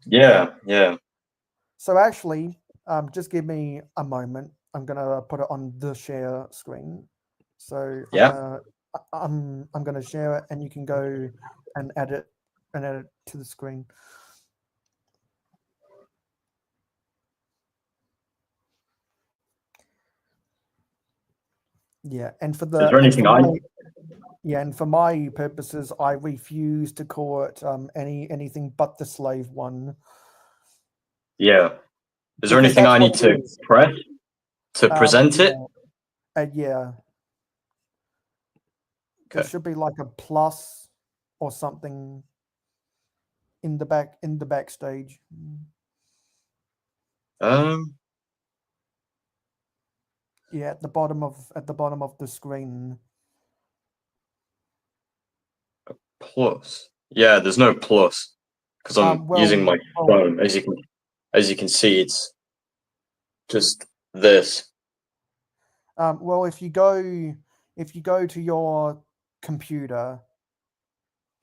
Yeah, yeah. So actually, just give me a moment. I'm gonna put it on the share screen. So Yeah. I'm gonna share it, and you can go and add it to the screen. Yeah, and for Is the there and for anything I? my yeah, and for my purposes, I refuse to call it anything but the slave one, Yeah. Is there because anything that's I what need it to is. press to present it? Yeah, yeah. There Okay. should be like a plus or something in the backstage. Um. Yeah, at the bottom of the screen. Plus. Yeah. There's no plus because I'm using my Well, phone. As you can see, it's just this. well, if you go to your computer,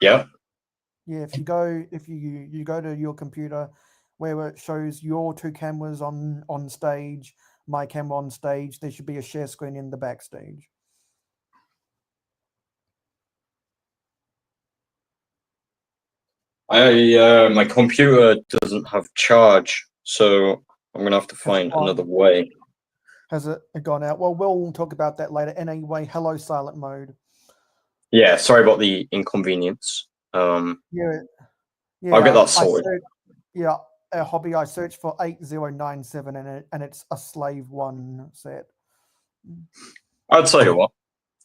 Yeah. yeah, if you go to your computer where it shows your two cameras on stage, my camera on stage, there should be a share screen in the backstage. My computer doesn't have charge, so I'm gonna have to Has it find another gone? way. Has it gone out? Well, we'll talk about that later. Anyway, hello, silent mode. Yeah. Sorry about the inconvenience. Yeah, I'll get yeah. that sorted. Yeah, a hobby. I searched for 8097, and it's a slave one set. I'll tell you what.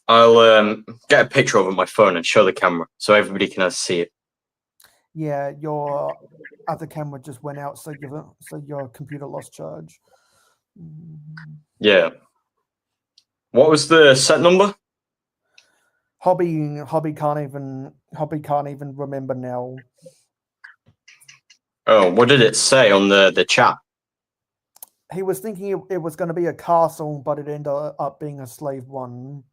I'll get a picture of it on my phone and show the camera so everybody can see it. Yeah, your other camera just went out, so your computer lost charge. Yeah. What was the set number? Hobby can't even remember now. Oh, what did it say on the chat? He was thinking it was going to be a castle, but it ended up being a slave one.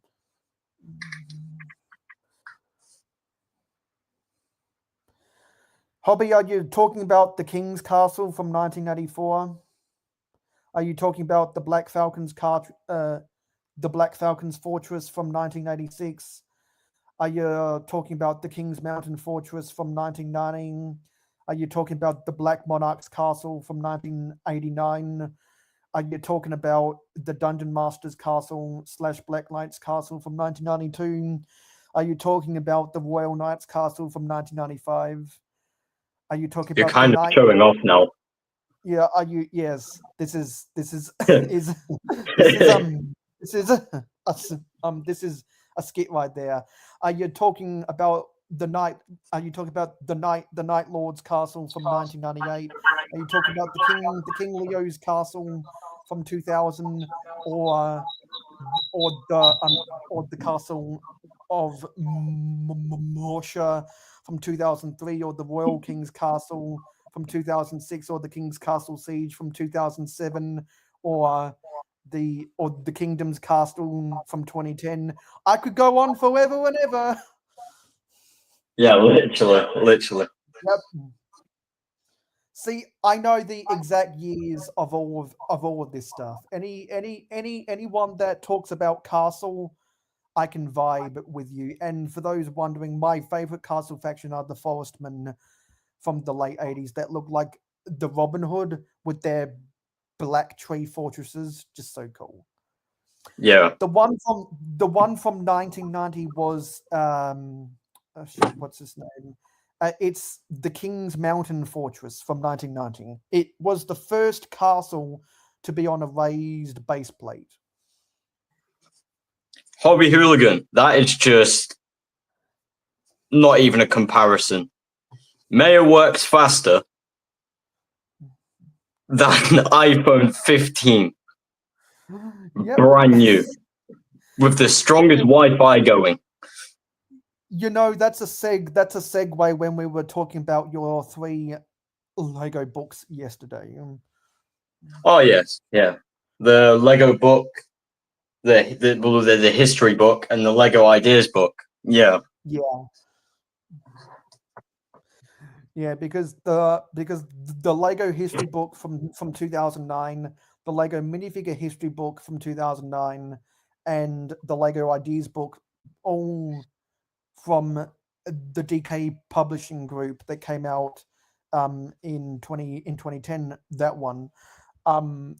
Hobby, are you talking about the King's Castle from 1984? Are you talking about the Black Falcon's the Black Falcon's Fortress from 1986? Are you talking about the King's Mountain Fortress from 1990? Are you talking about the Black Monarch's Castle from 1989? Are you talking about the Dungeon Master's Castle / Black Knight's Castle from 1992? Are you talking about the Royal Knight's Castle from 1995? Are you talking You're about the kind of Knight? showing off now. Yeah. Are you? Yes. This is is this is this is a skit right there. You're talking about the night. Are you talking about the Night Lord's castle from 1998? Are you talking about the King Leo's castle from 2000, or or the castle of Morsha from 2003, or the Royal King's Castle from 2006, or the King's Castle Siege from 2007, or the Kingdom's Castle from 2010. I could go on forever and ever. Yeah, literally. Yep. See, I know the exact years of all of this stuff. Anyone that talks about castle, I can vibe with you. And for those wondering, my favorite castle faction are the Forestmen from the late 80s that look like the Robin Hood with their black tree fortresses. Just so cool. Yeah. The one from 1990 was what's his name? It's the King's Mountain Fortress from 1990. It was the first castle to be on a raised base plate. Hobby Hooligan, that is just not even a comparison. Mayor works faster than iPhone 15. Yep. Brand new. With the strongest Wi-Fi going. You know, that's a segue when we were talking about your 3 Lego books yesterday. Oh yes, yeah. The Lego book, the history book, and the Lego ideas book. Yeah. Yeah, because the Lego history book from 2009, the Lego minifigure history book from 2009, and the Lego ideas book, all from the DK Publishing Group that came out in 2010. That one,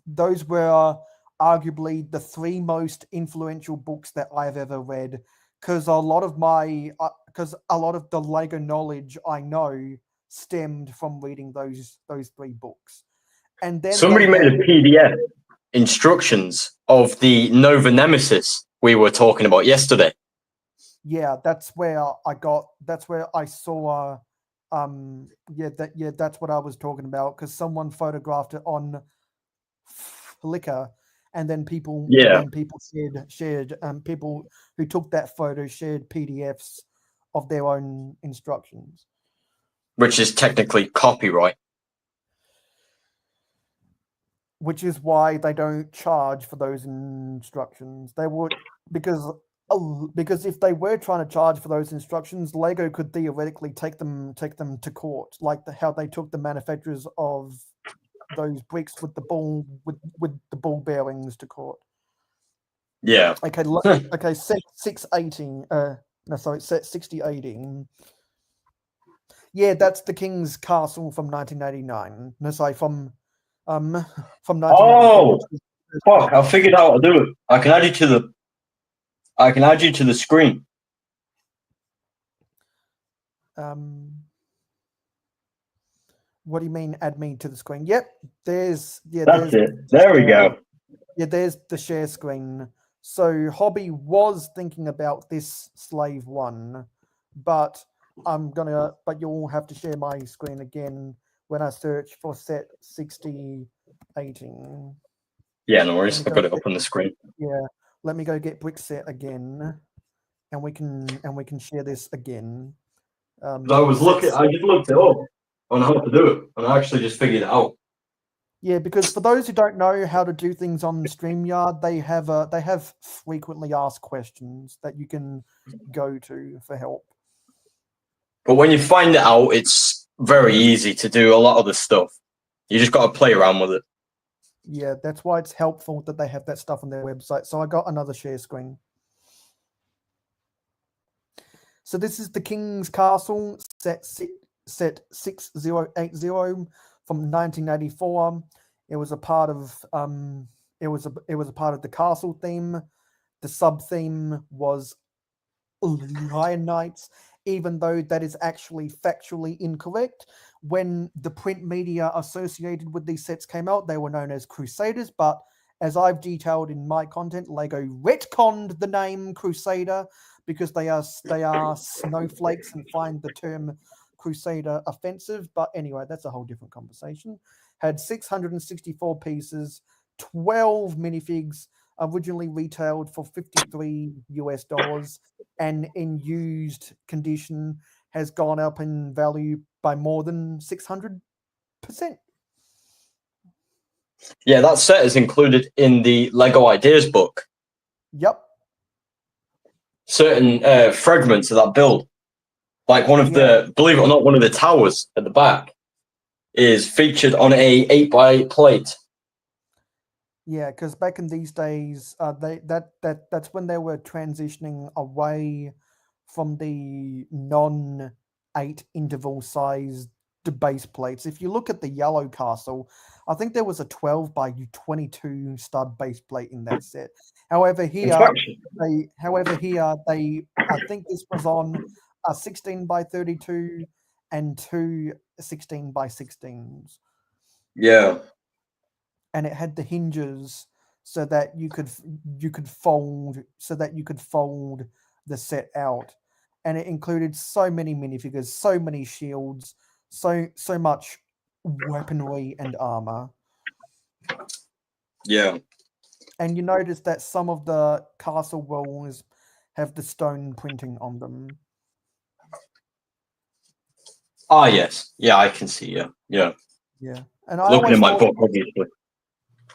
those were arguably the 3 most influential books that I've ever read. Because a lot of the Lego knowledge I know stemmed from reading those 3 books. And then Somebody made a PDF instructions of the Nova Nemesis we were talking about yesterday. Yeah, that's where I saw that's what I was talking about, because someone photographed it on Flickr, and then people shared people who took that photo shared PDFs of their own instructions, which is technically copyright. Which is why they don't charge for those instructions. They would, because if they were trying to charge for those instructions, Lego could theoretically take them to court, like how they took the manufacturers of those bricks with the ball bearings to court. Yeah. Okay. Okay. Set 618. No, sorry. Set 6018. Yeah, that's the King's Castle from 1989. No, sorry, from 1994. Oh, fuck! I figured out how to do it. I can add you to the screen. What do you mean, add me to the screen? Yep, That's it. There we go. Yeah, there's the share screen. So Hobby was thinking about this slave one, but you'll have to share my screen again when I search for set 6018. Yeah, no worries. I've got it up on the screen. Yeah, let me go get brick set again, and we can share this again. I just looked it up on how to do it, and I actually just figured it out. Yeah, because for those who don't know how to do things on StreamYard, they have frequently asked questions that you can go to for help. But when you find it out, it's very easy to do a lot of the stuff. You just got to play around with it. Yeah, that's why it's helpful that they have that stuff on their website. So I got another share screen. So this is the King's Castle set 6080 from 1984. It was a part of it was a part of the castle theme. The sub theme was Lion Knights, even though that is actually factually incorrect. When the print media associated with these sets came out, they were known as Crusaders, but as I've detailed in my content, Lego retconned the name Crusader because they are snowflakes and find the term Crusader offensive. But anyway, that's a whole different conversation. Had 664 pieces, 12 minifigs, originally retailed for $53 and in used condition has gone up in value by more than 600%. Yeah, that set is included in the Lego Ideas book. Yep. Certain fragments of that build, like one of the, believe it or not, one of the towers at the back is featured on a 8x8 plate. Yeah, because back in these days, that's when they were transitioning away from the non-8 interval sized base plates. If you look at the yellow castle, I think there was a 12x22 stud base plate in that set. However, here I think this was on a 16x32 and two 16x16s. Yeah. And it had the hinges so that you could fold the set out, and it included so many minifigures, so many shields, so much weaponry and armor. Yeah. And you notice that some of the castle walls have the stone printing on them. Ah, yes. Yeah, I can see. Yeah. And looking in my book, obviously.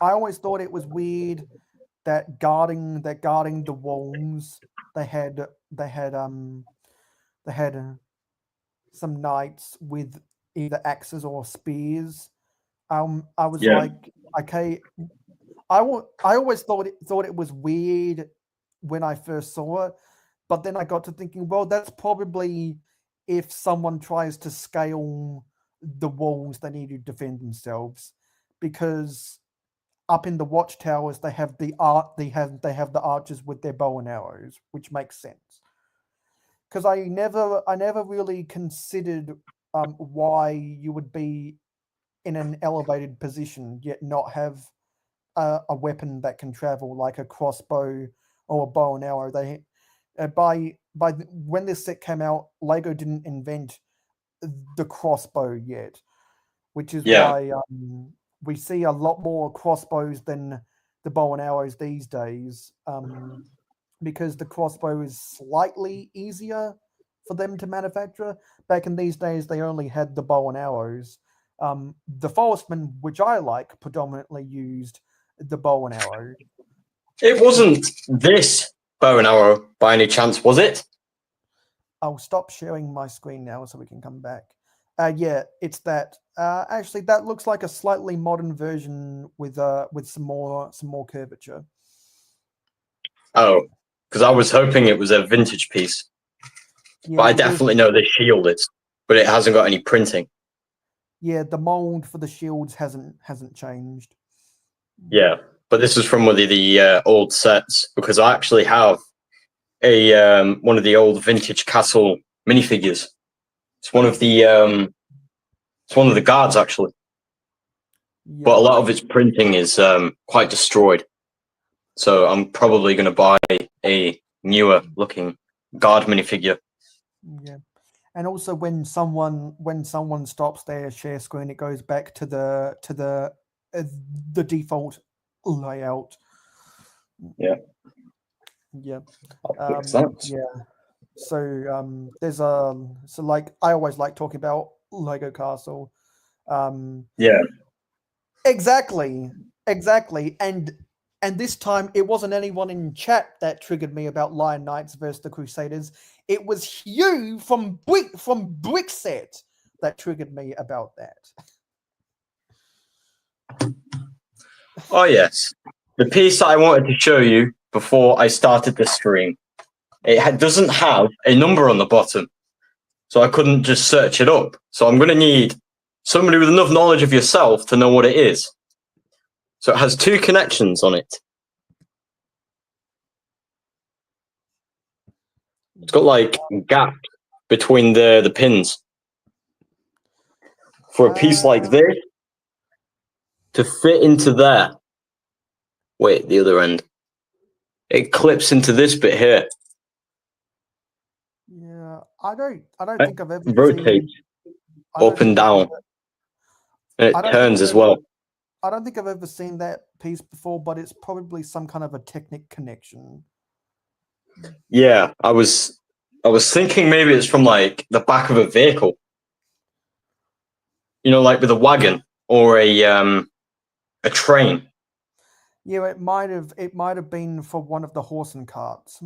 I always thought it was weird that guarding the walls they had some knights with either axes or spears. I was like, okay, I always thought it was weird when I first saw it, but then I got to thinking, well, that's probably if someone tries to scale the walls, they need to defend themselves, because up in the watchtowers they have the archers with their bow and arrows, which makes sense. Because I never really considered why you would be in an elevated position yet not have a weapon that can travel, like a crossbow or a bow and arrow. They when this set came out, Lego didn't invent the crossbow yet, which is why we see a lot more crossbows than the bow and arrows these days, because the crossbow is slightly easier for them to manufacture. Back in these days, they only had the bow and arrows. The Forestmen, which I like, predominantly used the bow and arrow. It wasn't this bow and arrow by any chance, was it? I'll stop sharing my screen now so we can come back. Yeah, it's that. Actually, that looks like a slightly modern version with some more curvature. Oh, because I was hoping it was a vintage piece. Yeah, but I definitely know the shield is, but it hasn't got any printing. Yeah, the mold for the shields hasn't changed. Yeah, but this is from one of the old sets, because I actually have a one of the old vintage castle minifigures. It's one of the guards, actually. Yeah. But a lot of its printing is quite destroyed. So I'm probably going to buy a newer looking guard minifigure. Yeah. And also when someone stops their share screen, it goes back to the default layout. Yeah. Yeah. Yeah. So there's so like I always like talking about Lego Castle. Yeah. Exactly. And this time it wasn't anyone in chat that triggered me about Lion Knights versus the Crusaders. It was Hugh from Brickset that triggered me about that. Oh yes, the piece that I wanted to show you before I started the stream. It doesn't have a number on the bottom, so I couldn't just search it up. So I'm going to need somebody with enough knowledge of yourself to know what it is. So it has two connections on it. It's got like gaps between the pins. For a piece like this to fit into there, Wait, the other end. It clips into this bit here. Yeah, I don't Right? think I've ever Rotates seen. I up don't and think I've down, ever. and I it don't think turns I've as ever. well. I don't think I've ever seen that piece before, but it's probably some kind of a Technic connection. Yeah, I was thinking maybe it's from like the back of a vehicle. You know, like with a wagon or a train. Yeah, it might have been for one of the horse and carts.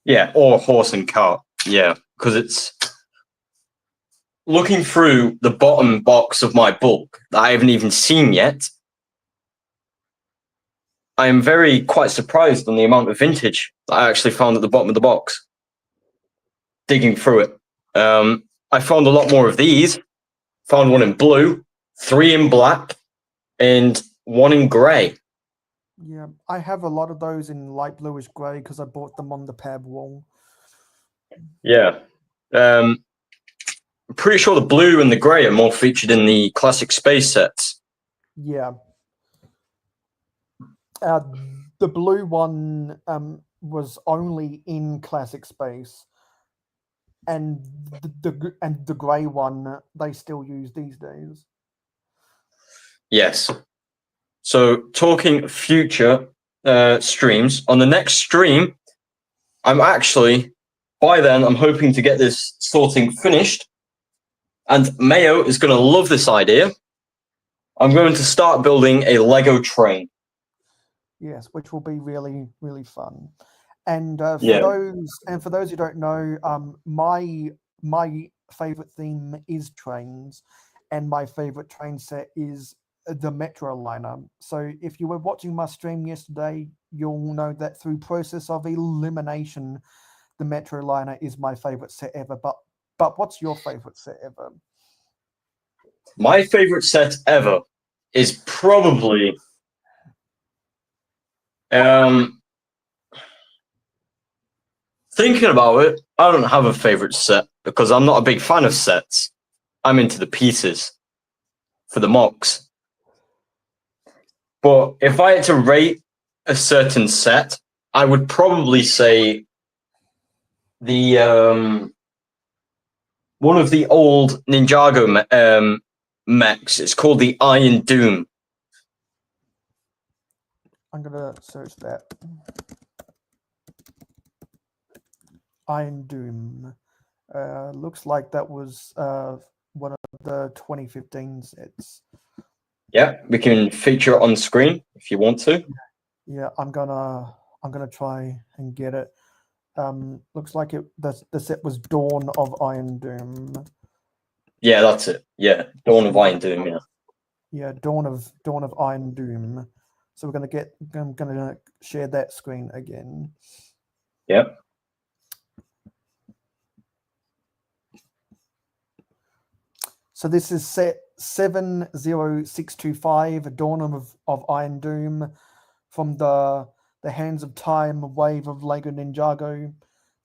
Yeah, or a horse and cart. Yeah, because it's looking through the bottom box of my book that I haven't even seen yet. I am quite surprised on the amount of vintage that I actually found at the bottom of the box. Digging through it, I found a lot more of these. Found one in blue, 3 in black, and 1 in grey. Yeah, I have a lot of those in light bluish grey because I bought them on the pab wall. Yeah. I'm pretty sure the blue and the grey are more featured in the classic space sets. Yeah. Uh, the blue one was only in classic space, and the grey one they still use these days. Yes. So talking future streams, on the next stream, by then, I'm hoping to get this sorting finished. And Mayo is going to love this idea. I'm going to start building a Lego train. Yes, which will be really really fun. And for Yeah. those who don't know, my favorite theme is trains, and my favorite train set is the Metro liner. So if you were watching my stream yesterday, you'll know that through process of elimination, the Metro liner is my favorite set ever. But what's your favorite set ever? My favorite set ever is probably thinking about it, I don't have a favorite set because I'm not a big fan of sets. I'm into the pieces for the mocks. But if I had to rate a certain set, I would probably say the one of the old Ninjago mechs. It's called the Iron Doom. I'm gonna search that. Iron Doom. Looks like that was one of the 2015 sets. Yeah, we can feature it on screen if you want to. Yeah, I'm gonna try and get it. Looks like the set was Dawn of Iron Doom. Yeah, that's it. Yeah, Dawn of Iron Doom. Yeah. Yeah, Dawn of Iron Doom. So I'm gonna share that screen again. Yep. So this is set 70625, Dawn of Iron Doom, from the Hands of Time wave of Lego Ninjago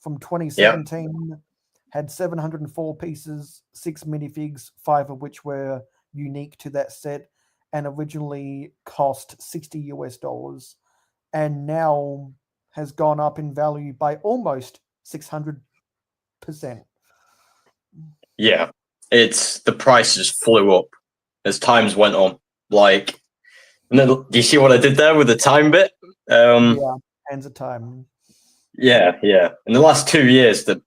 from 2017. Had 704 pieces, 6 minifigs, 5 of which were unique to that set, and originally cost $60 US, and now has gone up in value by almost 600%. Yeah, it's the prices flew up as times went on. Like, do you see what I did there with the time bit? Yeah, Hands of Time. Yeah. In the last 2 years, the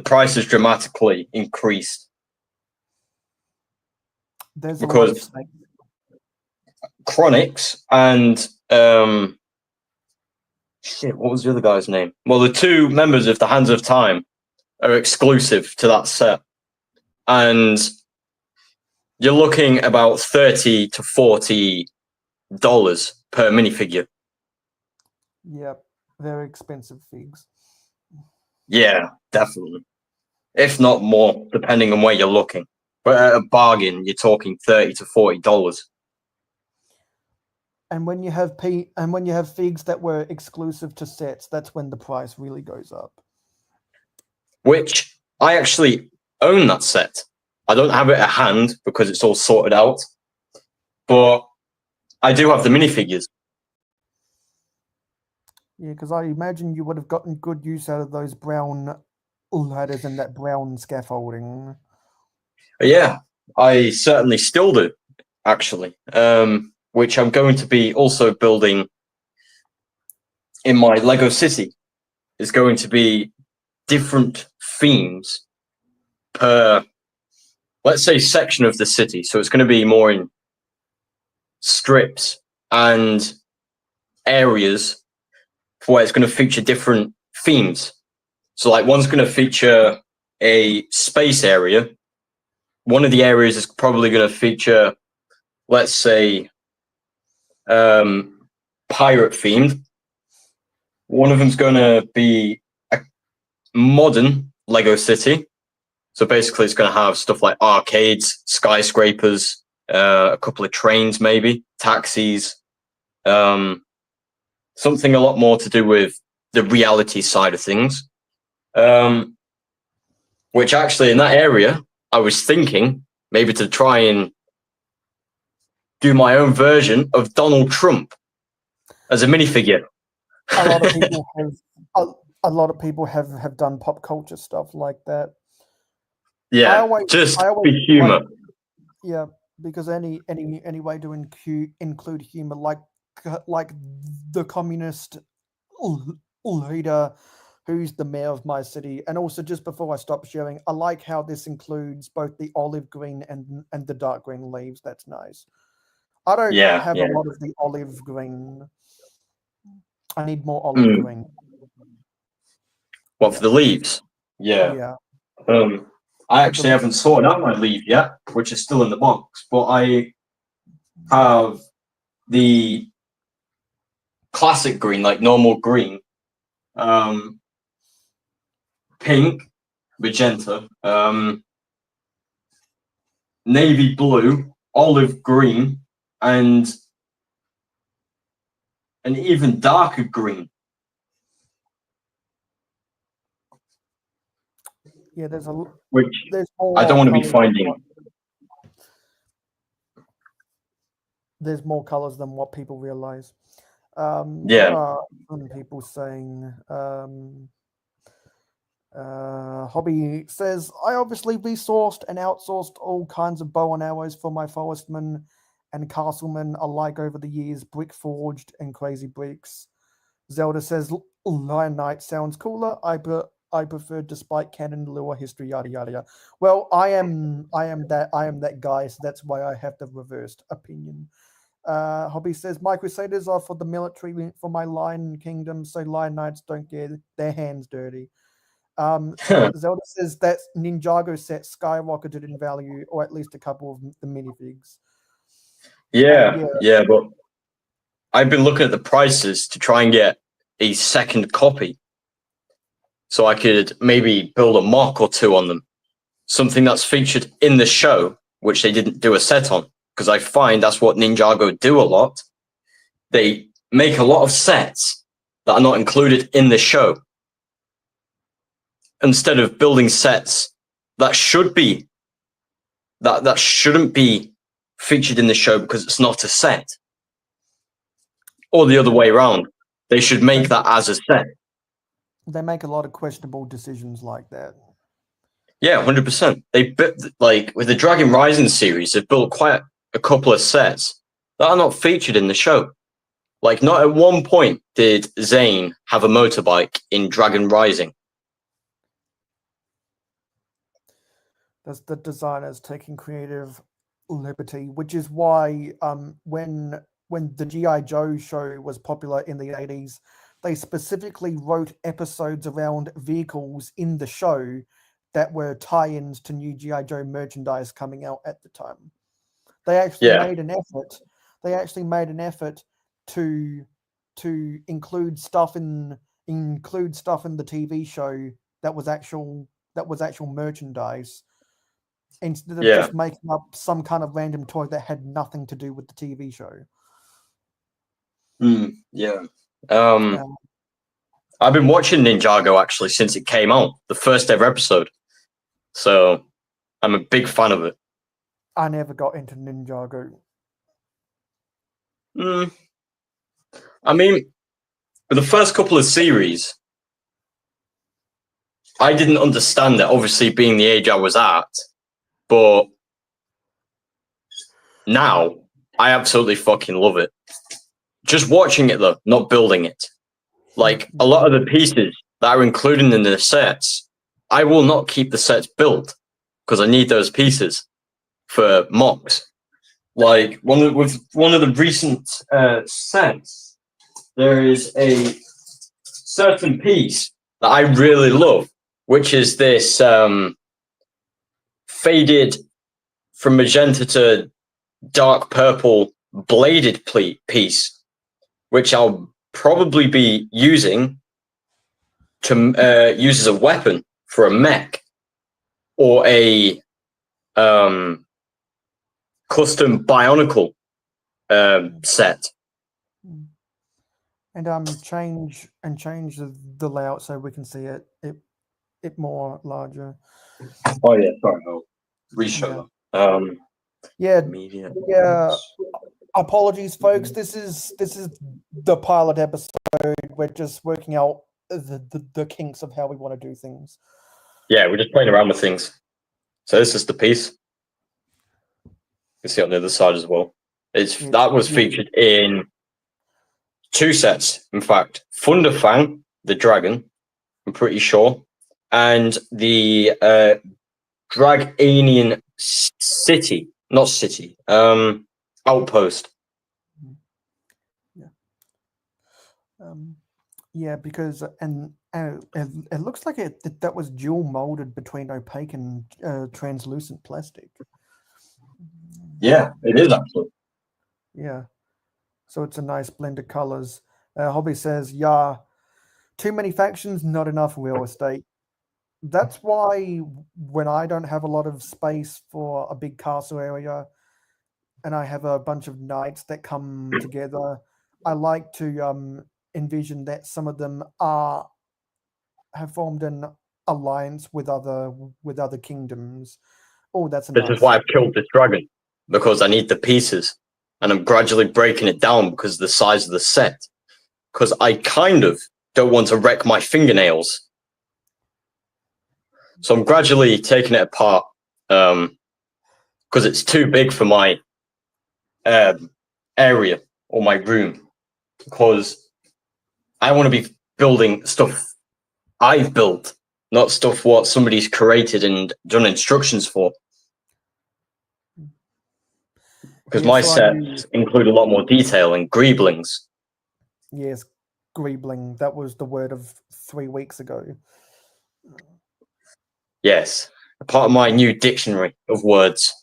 price has dramatically increased. There's a lot of Because snakes. Chronix and what was the other guy's name? Well, the 2 members of the Hands of Time are exclusive to that set, and you're looking about $30 to $40 per minifigure. Yep, very expensive figs. Yeah, definitely. If not more, depending on where you're looking. But at a bargain, you're talking $30 to $40. And when you have figs that were exclusive to sets, that's when the price really goes up. Which I actually own that set. I don't have it at hand because it's all sorted out. But I do have the minifigures. Yeah, because I imagine you would have gotten good use out of those brown ladders and that brown scaffolding. Yeah, I certainly still do, actually. Which I'm going to be also building in my Lego city. Is going to be different themes per, let's say, section of the city. So it's going to be more in strips and areas where it's going to feature different themes. So, like, one's going to feature a space area. One of the areas is probably going to feature, let's say, pirate themed. One of them's going to be a modern Lego city. So basically, it's going to have stuff like arcades, skyscrapers, a couple of trains, maybe taxis, something a lot more to do with the reality side of things. Which actually, in that area, I was thinking maybe to try and do my own version of Donald Trump as a minifigure. A lot of people have a lot of people have done pop culture stuff like that. Yeah, just for humor. Yeah, because any way to include humor, like the communist leader who's the mayor of my city. And also, just before I stop sharing, I like how this includes both the olive green and the dark green leaves. That's nice. I don't have a lot of the olive green. I need more olive green. What, for the leaves? Yeah. I actually haven't sorted out my leaf yet, which is still in the box, but I have the classic green, like normal green, pink, magenta, navy blue, olive green, and an even darker green. Yeah, there's I don't want to be finding. There's more colors than what people realize. Yeah. What are some people saying? Hobby says, I obviously resourced and outsourced all kinds of bow and arrows for my forestmen and castlemen alike over the years, brick forged and crazy bricks. Zelda says, Lion Knight sounds cooler. I prefer despite canon lore history, yada yada yada. Well, I am that guy, so that's why I have the reversed opinion. Hobby says, my Crusaders are for the military for my Lion Kingdom, so Lion Knights don't get their hands dirty. Zelda says that Ninjago set skyrocketed in value, or at least a couple of the minifigs. Yeah, but I've been looking at the prices to try and get a second copy, so I could maybe build a mock or two on them. Something that's featured in the show, which they didn't do a set on, because I find that's what Ninjago do a lot. They make a lot of sets that are not included in the show, instead of building sets that should be that shouldn't be featured in the show because it's not a set, or the other way around. They should make that as a set. They make a lot of questionable decisions like that. Yeah, 100%. They like with the Dragon Rising series, they've built quite a couple of sets that are not featured in the show. Like, not at one point did Zane have a motorbike in Dragon Rising. That's the designers taking creative liberty, which is why when the G.I. Joe show was popular in the 80s, they specifically wrote episodes around vehicles in the show that were tie-ins to new G.I. Joe merchandise coming out at the time. They actually made an effort. They actually made an effort to include stuff in the TV show that was actual merchandise, instead of just making up some kind of random toy that had nothing to do with the TV show. I've been watching Ninjago actually since it came out, the first ever episode. So I'm a big fan of it. I never got into Ninjago. Mm, I mean, for the first couple of series, I didn't understand it, obviously being the age I was at, but now I absolutely fucking love it. Just watching it though, not building it. Like a lot of the pieces that are included in the sets, I will not keep the sets built because I need those pieces for mocks. Like with one of the recent sets, there is a certain piece that I really love, which is this faded from magenta to dark purple bladed piece, which I'll probably be using to use as a weapon for a mech or a custom bionicle set. And change the layout so we can see it more larger. Oh yeah, sorry, I'll reshow them. Yeah, Media. yeah. Apologies, folks. This is the pilot episode. We're just working out the kinks of how we want to do things. Yeah, we're just playing around with things. So this is the piece. You can see on the other side as well. That was featured in 2 sets, in fact. Thunderfang, the dragon, I'm pretty sure, and the Dragonian city, not city, outpost. Yeah, because and it looks like that was dual molded between opaque and translucent plastic. Yeah, it is actually. Yeah, so it's a nice blend of colors. Hobby says, "Yeah, too many factions, not enough real estate." That's why when I don't have a lot of space for a big castle area, and I have a bunch of knights that come together, I like to envision that some of them have formed an alliance with other kingdoms. Oh, that's This is why I've killed this dragon, because I need the pieces, and I'm gradually breaking it down because of the size of the set. Because I kind of don't want to wreck my fingernails, so I'm gradually taking it apart because it's too big for my area or my room. Because I want to be building stuff I've built, not stuff what somebody's created and done instructions for. Because my sets include a lot more detail and greeblings. Yes, greebling. That was the word of 3 weeks ago. Yes, a part of my new dictionary of words.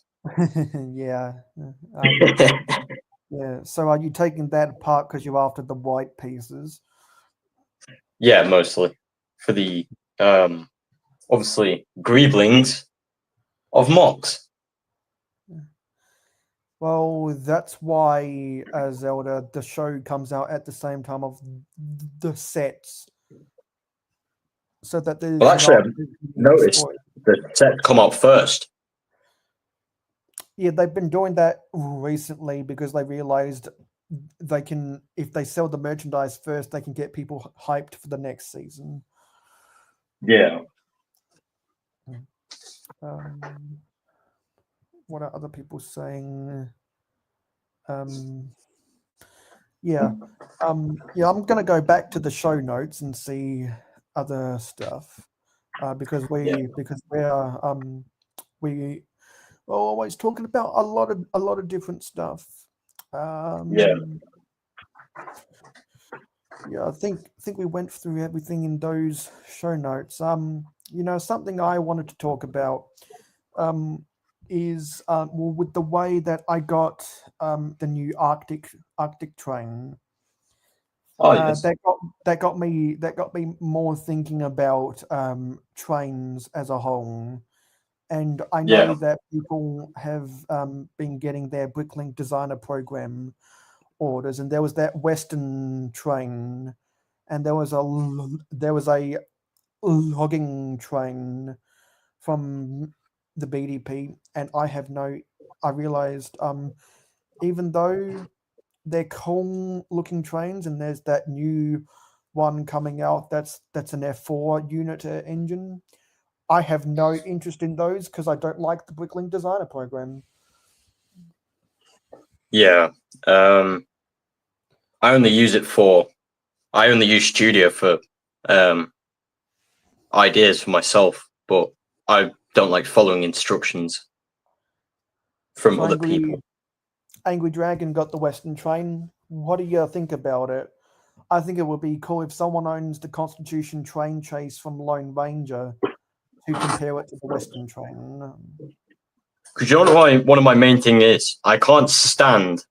Yeah. Yeah. So are you taking that apart because you're after the white pieces? Yeah, mostly for the obviously greeblings of mocks. Well, that's why Zelda, the show comes out at the same time of the sets, so that there's. Well, actually, I've noticed the sets come out first. Yeah, they've been doing that recently because they realized they can, if they sell the merchandise first, they can get people hyped for the next season. Yeah. What are other people saying? Yeah. Yeah, I'm gonna go back to the show notes and see other stuff because we're always talking about a lot of different stuff. Yeah. Yeah, I think we went through everything in those show notes. Something I wanted to talk about is well, with the way that I got the new Arctic train. Oh yes. That got me more thinking about trains as a whole. And I know that people have been getting their Bricklink Designer Program orders, and there was that Western train, and there was a logging train from the BDP, and I realized even though they're cool looking trains, and there's that new one coming out that's an F4 unit engine. I have no interest in those because I don't like the Bricklink Designer program. Yeah. I only use it for. I only use Studio for ideas for myself, but I don't like following instructions from So other people. Angry Dragon got the Western train. What do you think about it? I think it would be cool if someone owns the Constitution train chase from Lone Ranger to compare it to the Western train. Because you know what one of my main thing is? I can't stand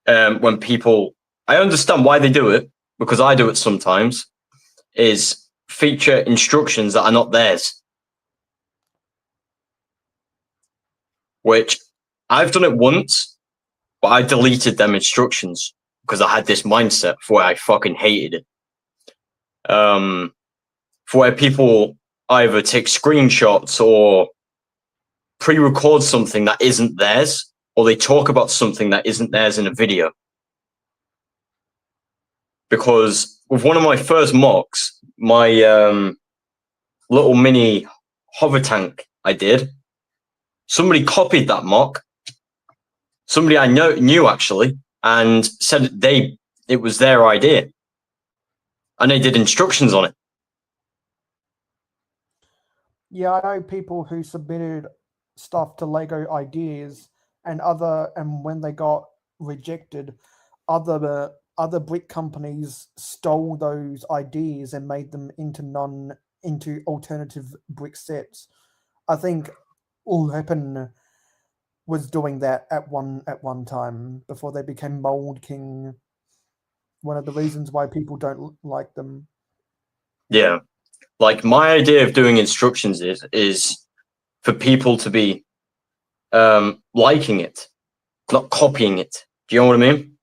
when people. I understand why they do it because I do it sometimes. Is feature instructions that are not theirs, which I've done it once, but I deleted them instructions because I had this mindset for where I fucking hated it. For where people either take screenshots or pre-record something that isn't theirs, or they talk about something that isn't theirs in a video. Because with one of my first mocks, my little mini hover tank I did, somebody copied that mock. Somebody I knew actually, and said it was their idea, and they did instructions on it. Yeah, I know people who submitted stuff to Lego Ideas, and when they got rejected, other brick companies stole those ideas and made them into alternative brick sets. I think Leppen was doing that at one time before they became Mold King. One of the reasons why people don't like them. Yeah, like my idea of doing instructions is for people to be liking it, not copying it. Do you know what I mean?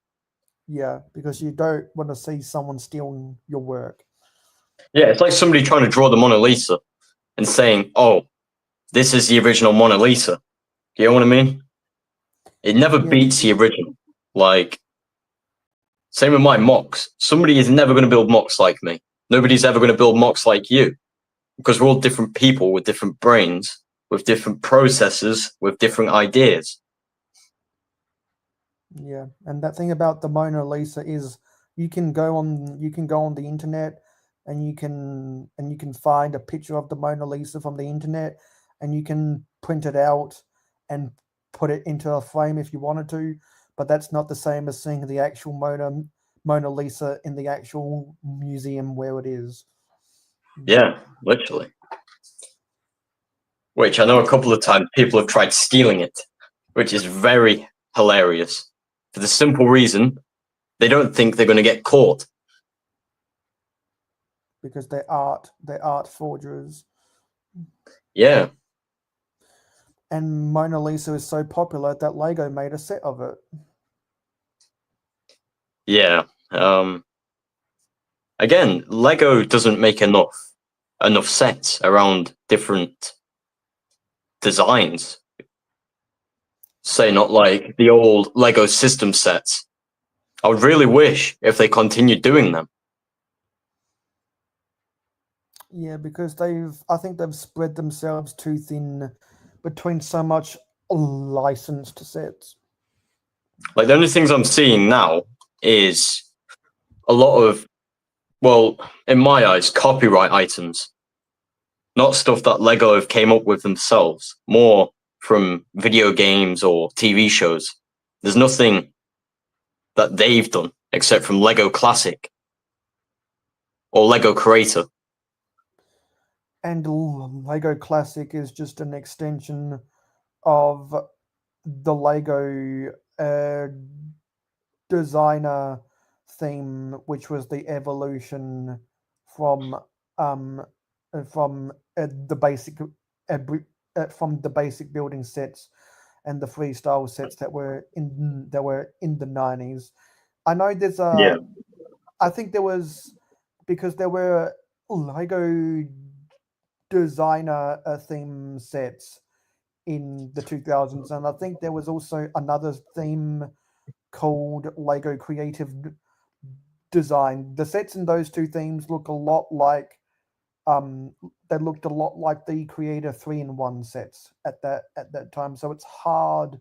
Yeah, because you don't want to see someone stealing your work. Yeah, it's like somebody trying to draw the Mona Lisa and saying, "Oh, this is the original Mona Lisa." Do you know what I mean? It never Yeah, beats the original. Like, same with my mocks. Somebody is never going to build mocks like me. Nobody's ever going to build mocks like you because we're all different people with different brains, with different processes, with different ideas. yeah, and that thing about the Mona Lisa is you can go on the internet, and you can find a picture of the Mona Lisa from the internet, and you can print it out and put it into a frame if you wanted to, but that's not the same as seeing the actual Mona Lisa in the actual museum where it is. Yeah, literally. Which I know a couple of times people have tried stealing it, which is very hilarious for the simple reason they don't think they're going to get caught. Because they're art forgers. Yeah, And Mona Lisa is so popular that Lego made a set of it. yeah. Again, Lego doesn't make enough sets around different designs. Say not like the old Lego system sets. I would really wish if they continued doing them. Yeah, because I think they've spread themselves too thin between so much licensed sets. Like the only things I'm seeing now is a lot of, well, in my eyes, copyright items, not stuff that Lego have came up with themselves, more from video games or TV shows. There's nothing that they've done except from Lego Classic or Lego Creator. And Lego Classic is just an extension of the Lego designer theme, which was the evolution from um the basic from the basic building sets and the freestyle sets that were in the 90s. I know Yeah. I think there was, because there were Lego designer theme sets in the 2000s, and I think there was also another theme called Lego Creative Design. The sets in those two themes look a lot like they looked a lot like the Creator 3-in-1 sets at that time. So it's hard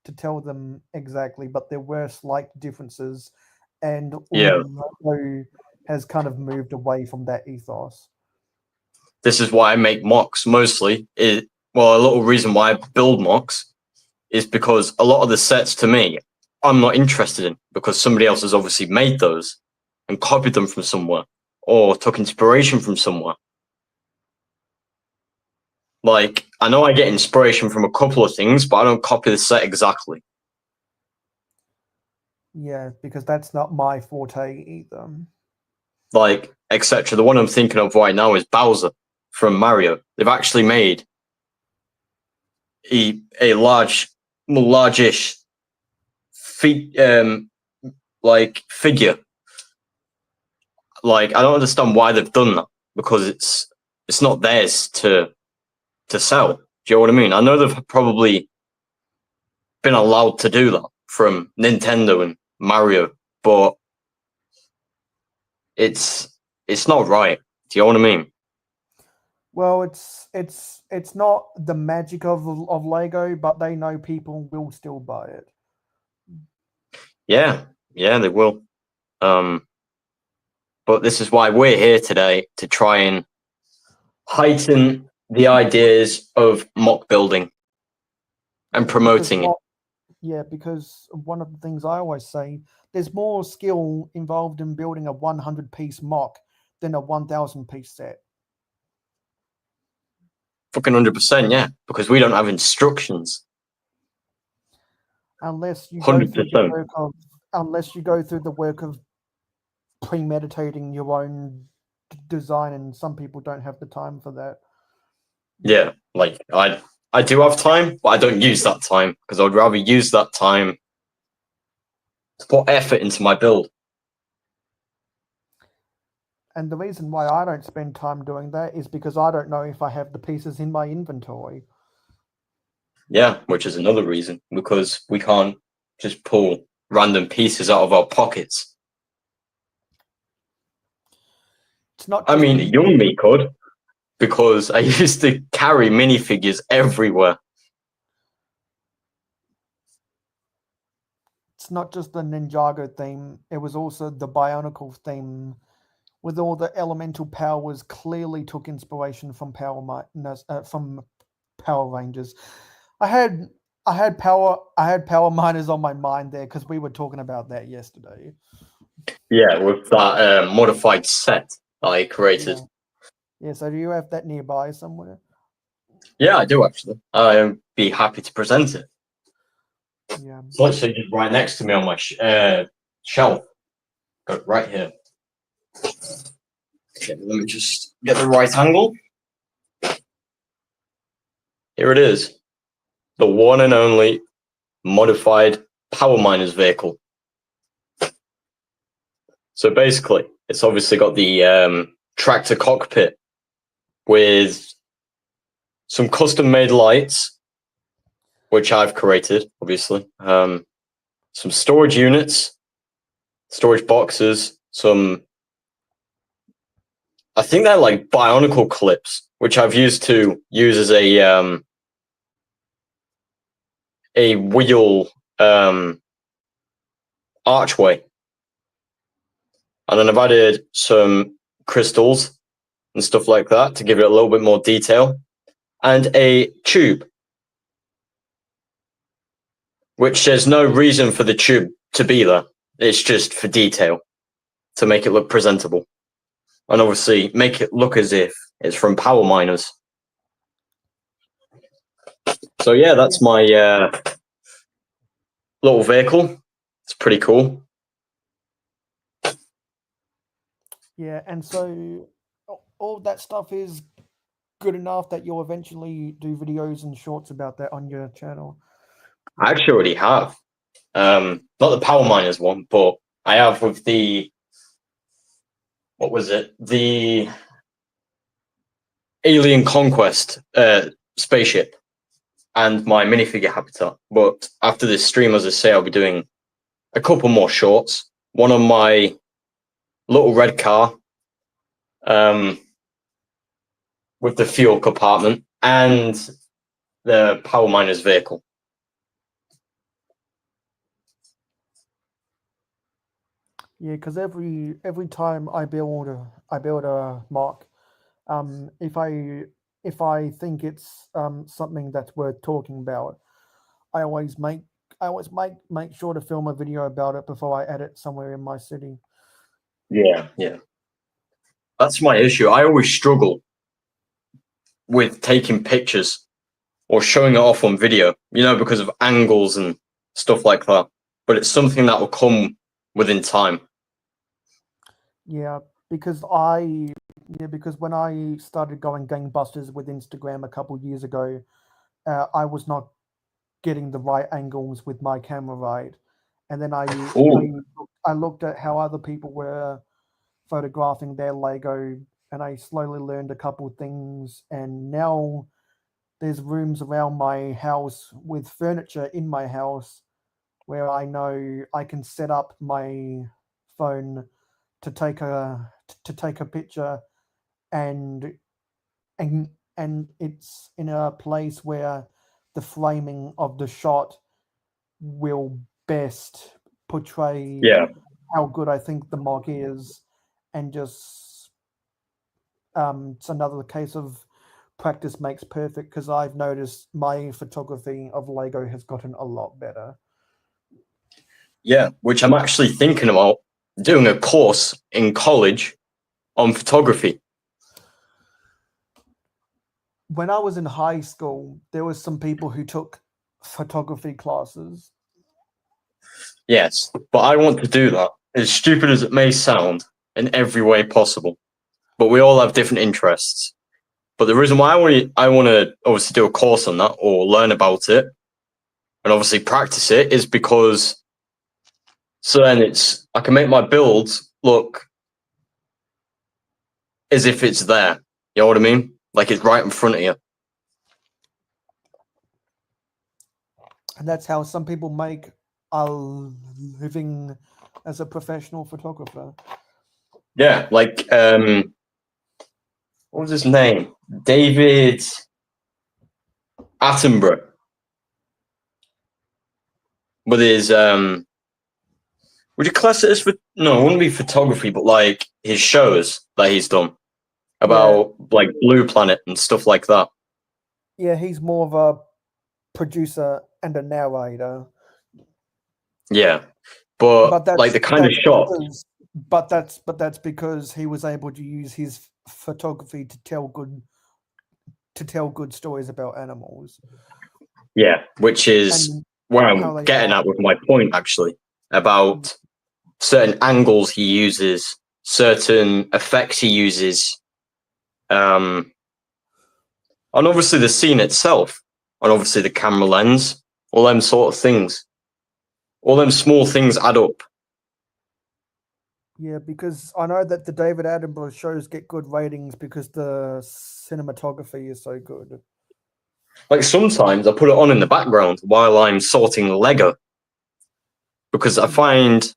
to tell them exactly, but there were slight differences, and Yeah. Lego has kind of moved away from that ethos. This is why I make mocks mostly. Well, a little reason why I build mocks is because a lot of the sets to me, I'm not interested in, because somebody else has obviously made those and copied them from somewhere or took inspiration from somewhere. Like, I know I get inspiration from a couple of things, but I don't copy the set exactly. Yeah, because that's not my forte either. Like, etc. The one I'm thinking of right now is Bowser from Mario. They've actually made a largish like figure. Like, I don't understand why they've done that, because it's not theirs to sell. Do you know what I mean? I know they've probably been allowed to do that from Nintendo and Mario, but it's not right. Do you know what I mean? Well, it's not the magic of Lego, but they know people will still buy it. Yeah, they will. But this is why we're here today, to try and heighten the ideas of mock building and promoting it. Yeah, because one of the things I always say, there's more skill involved in building a 100-piece mock than a 1,000-piece set. Fucking 100%, yeah, because we don't have instructions. Unless you go 100%. through the work of premeditating your own design, and some people don't have the time for that. Yeah, like I do have time, but I don't use that time, because I'd rather use that time to put effort into my build. And the reason why I don't spend time doing that is because I don't know if I have the pieces in my inventory. Yeah, which is another reason, because we can't just pull random pieces out of our pockets. It's not. I mean, young me could, because I used to carry minifigures everywhere. It's not just the Ninjago theme. It was also the Bionicle theme, with all the elemental powers clearly took inspiration from Power Rangers. I had Power Miners on my mind there because we were talking about that yesterday. Yeah, with that modified set that I created. Yeah, so do you have that nearby somewhere? Yeah, I do actually. I'd be happy to present it. Yeah. It's literally just right next to me on my shelf. Got it right here. Okay, let me just get the right angle. Here it is. The one and only modified Power Miners vehicle. So basically, it's obviously got the tractor cockpit with some custom-made lights, which I've created, obviously. Some storage units, storage boxes, I think they're like Bionicle clips, which I've used as a wheel archway. And then I've added some crystals and stuff like that to give it a little bit more detail. And a tube, which there's no reason for the tube to be there. It's just for detail, to make it look presentable. And obviously make it look as if it's from Power Miners. So yeah, that's my little vehicle. It's pretty cool. Yeah, and so all that stuff is good enough that you'll eventually do videos and shorts about that on your channel. I actually already have. Not the Power Miners one, but I have with the, what was it? The Alien Conquest spaceship and my minifigure habitat. But after this stream, as I say, I'll be doing a couple more shorts. One on my little red car, with the fuel compartment, and the power miner's vehicle. Yeah, because every time I build a mock, if I think it's something that's worth talking about, I always make sure to film a video about it before I edit somewhere in my city. Yeah, yeah. That's my issue. I always struggle with taking pictures or showing it off on video, because of angles and stuff like that. But it's something that will come within time. Yeah, because when I started going gangbusters with Instagram a couple years ago, I was not getting the right angles with my camera right, and then I looked at how other people were photographing their Lego, and I slowly learned a couple things, and now there's rooms around my house with furniture in my house where I know I can set up my phone to take a picture, and and it's in a place where the framing of the shot will best portray Yeah. how good I think the mock is, and just it's another case of practice makes perfect, because I've noticed my photography of Lego has gotten a lot better. Yeah, which I'm actually thinking about doing a course in college on photography. When I was in high school, there was some people who took photography classes. Yes, but I want to do that, as stupid as it may sound, in every way possible. But we all have different interests. But the reason why I want to obviously do a course on that or learn about it and obviously practice it is because so then I can make my builds look as if it's there. You know what I mean? Like it's right in front of you. And that's how some people make a living as a professional photographer. Yeah, like what was his name? David Attenborough. With his would you class it as no, it wouldn't be photography, but like his shows that he's done about like Blue Planet and stuff like that. Yeah, he's more of a producer and a narrator. Yeah. But But like the kind of shots. that's because he was able to use his photography to tell good stories about animals. Yeah, which is And where how I'm they getting are. at with my point actually about certain angles he uses, certain effects he uses, and obviously the scene itself, and obviously the camera lens, all them sort of things, all them small things add up. Yeah, because I know that the David Attenborough shows get good ratings because the cinematography is so good. Like sometimes I put it on in the background while I'm sorting Lego because I find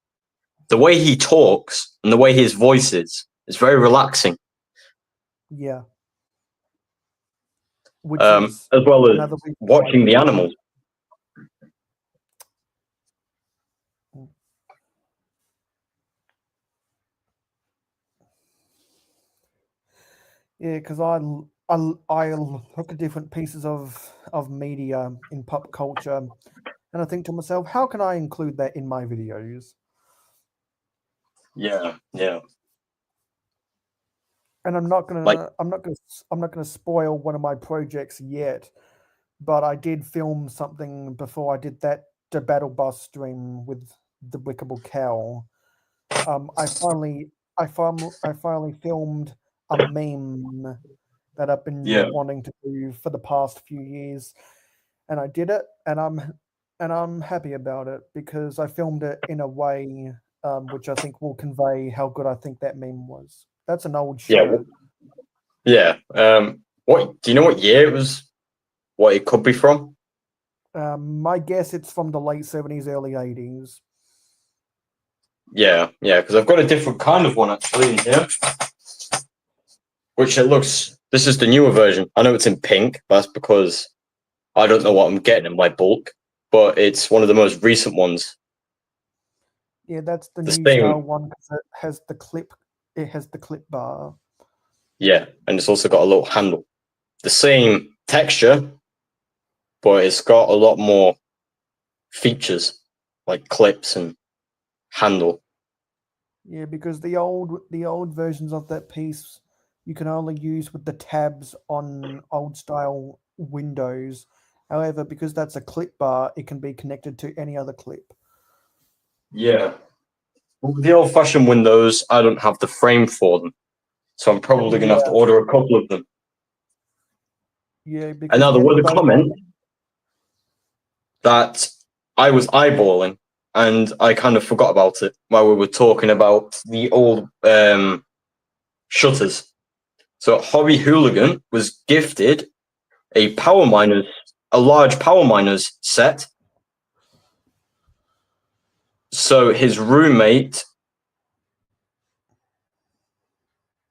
the way he talks and the way his voice is very relaxing. Yeah. Which is As well as another reason why watching the animals. Yeah, because I look at different pieces of media in pop culture, and I think to myself, how can I include that in my videos? Yeah, yeah. And I'm not Like, gonna spoil one of my projects yet, but I did film something before I did the battle bus stream with the Wickable Cow. I finally filmed a meme that I've been yeah, wanting to do for the past few years, and I did it, and I'm happy about it because I filmed it in a way which I think will convey how good I think that meme was. That's an old yeah, shot. yeah. What do you know? What year it was? What it could be from? My guess it's from the late 70s, early 80s. Yeah, because I've got a different kind of one actually in here, which it looks. This is the newer version. I know it's in pink, but that's because I don't know what I'm getting in my bulk. But it's one of the most recent ones. Yeah, that's the The new style same, one because it has the clip. It has the clip bar. yeah, and it's also got a little handle. The same texture, but it's got a lot more features like clips and handle. Yeah, because the old versions of that piece you can only use with the tabs on old style Windows. However, because that's a clip bar, it can be connected to any other clip. Yeah. The old fashioned windows, I don't have the frame for them. So I'm probably going to have to Yeah, order a couple of them. yeah, And because now there any was of a those comment that I was eyeballing and I kind of forgot about it while we were talking about the old shutters. So Hobby Hooligan was gifted a large power miners set. So his roommate,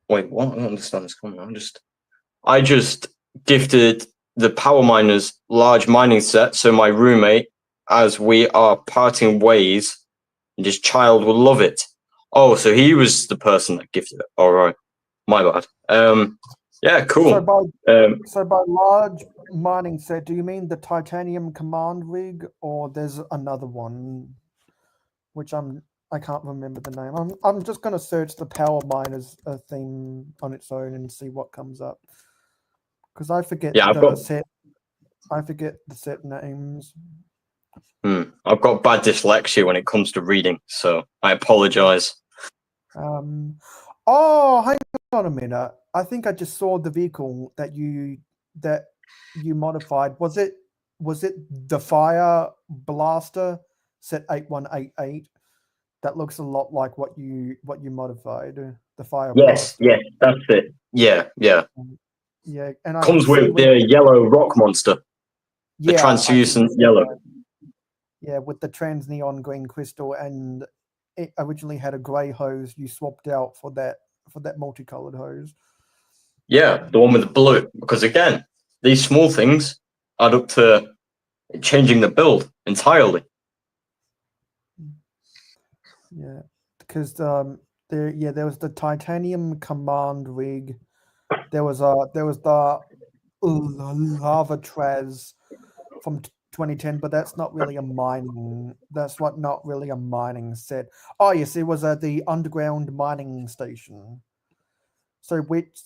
wait, what? I don't understand this comment. I just gifted the power miners large mining set. So my roommate, as we are parting ways, and his child will love it. Oh, so he was the person that gifted it. All right, my bad. Yeah, so cool. by Um, so by large mining set, do you mean the titanium command rig, or there's another one which I can't remember the name. I'm just gonna search the power miners theme on its own and see what comes up because I forget yeah, the set. I forget the set names. I've got bad dyslexia when it comes to reading, so I apologize. Um, oh, hang on a minute. I think I just saw the vehicle that you modified. Was it the Fire Blaster set 8188? That looks a lot like what you modified. The Fire Yes, Blaster. that's it. Yeah. Yeah, and I can Comes see with when the yellow rock monster, the yeah, I can translucent see yellow. that. Yeah, with the trans neon green crystal, and it originally had a grey hose you swapped out for that multicolored hose. Yeah, the one with the blue. Because again, these small things add up to changing the build entirely. Yeah, because there was the titanium command rig. There was the lava traz from 2010, but that's not really a mining. That's what not really a mining set. Oh yes, it was the underground mining station. So which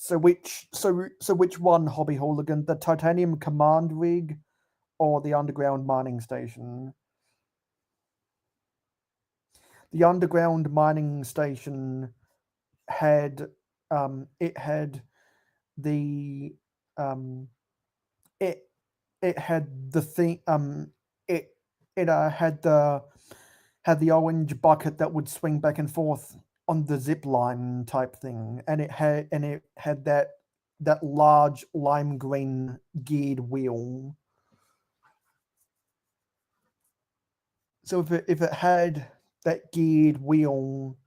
one, Hobby Hooligan? The titanium command rig or the underground mining station? The underground mining station had it had the um it it had the thing it it had the orange bucket that would swing back and forth on the zip line type thing, and it had that large lime green geared wheel. So if it had that geared wheel,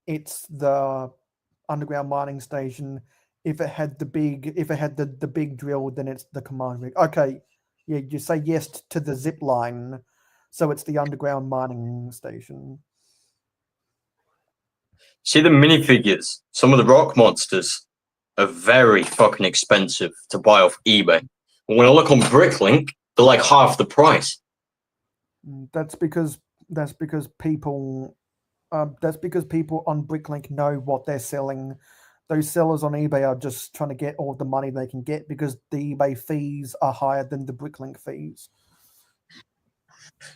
it's the underground mining station. If it had the big drill, then it's the command rig. Okay, yeah, you say yes to the zip line, so it's the underground mining station. See the minifigures, some of the rock monsters are very fucking expensive to buy off eBay. And when I look on Bricklink, they're like half the price. That's because that's because people on Bricklink know what they're selling. Those sellers on eBay are just trying to get all the money they can get because the eBay fees are higher than the Bricklink fees.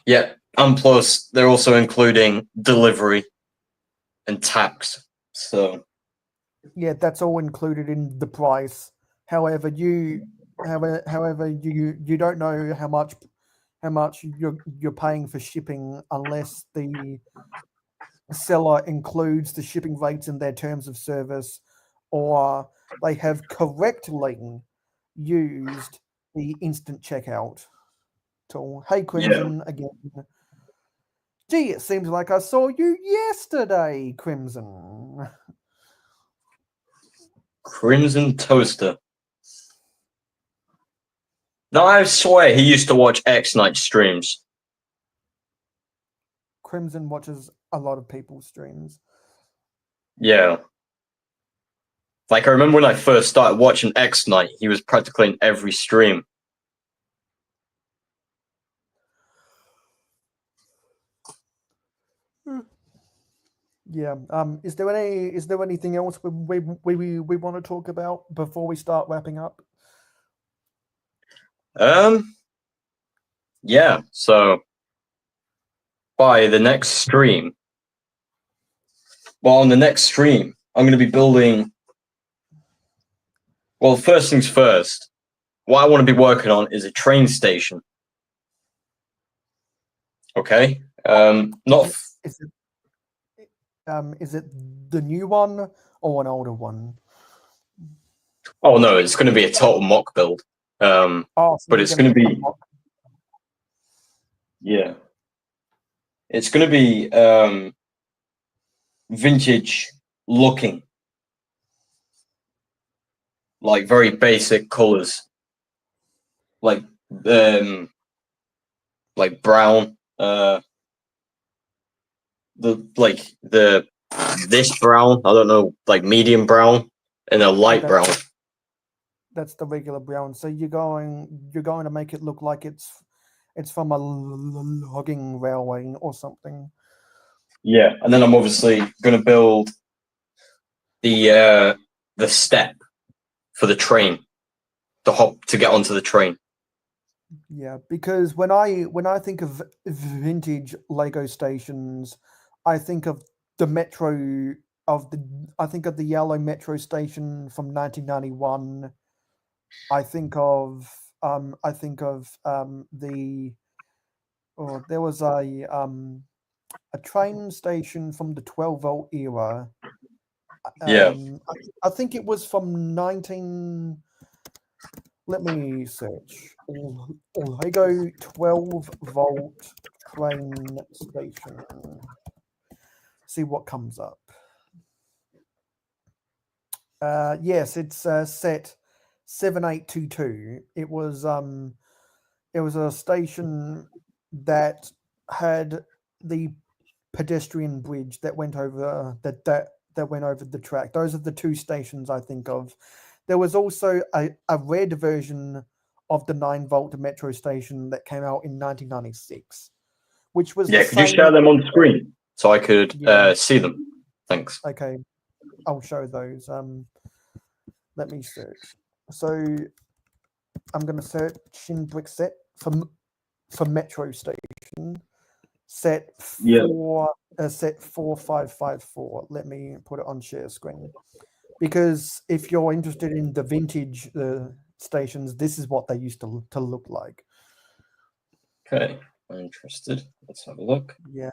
Yeah, and plus they're also including delivery and tax. So Yeah, that's all included in the price. However, you don't know how much you're paying for shipping unless the seller includes the shipping rates in their terms of service, or they have correctly used the instant checkout tool. Hey yeah, Crimson again. Gee, it seems like I saw you yesterday, Crimson. Crimson Toaster. No, I swear he used to watch X Night streams. Crimson watches a lot of people's streams. Yeah. Like, I remember when I first started watching X Night, he was practically in every stream. Yeah. Is there anything else we want to talk about before we start wrapping up? Yeah, so by the next stream, well, on the next stream, I'm going to be building. Well, first things first, what I want to be working on is a train station. Okay. Not. Is it the new one or an older one? Oh no, it's going to be a total mock build. So but it's going to be. Yeah. It's going to be vintage looking, like very basic colors, like brown. This brown. I don't know, like medium brown and a light brown. That's the regular brown. So you're going to make it look like it's from a logging railway or something. Yeah, and then I'm obviously going to build the step for the train, the hop to get onto the train. Yeah, because when I think of vintage Lego stations, I think of the the yellow metro station from 1991. I think of there was a train station from the 12-volt era. Yeah. I think it was from 19. Let me search. Lego 12-volt train station. See what comes up. Yes, it's set 7822. It was a station that had the pedestrian bridge that went over that went over the track. Those are the two stations I think of. There was also a red version of the 9-volt metro station that came out in 1996, which was could you share them on screen so I could see them? Thanks. Okay, I'll show those. Let me search. So I'm going to search in brick set for metro station set 4554. Let me put it on share screen, because if you're interested in the vintage stations, this is what they used to look like. Okay, I'm interested. Let's have a look. Yeah.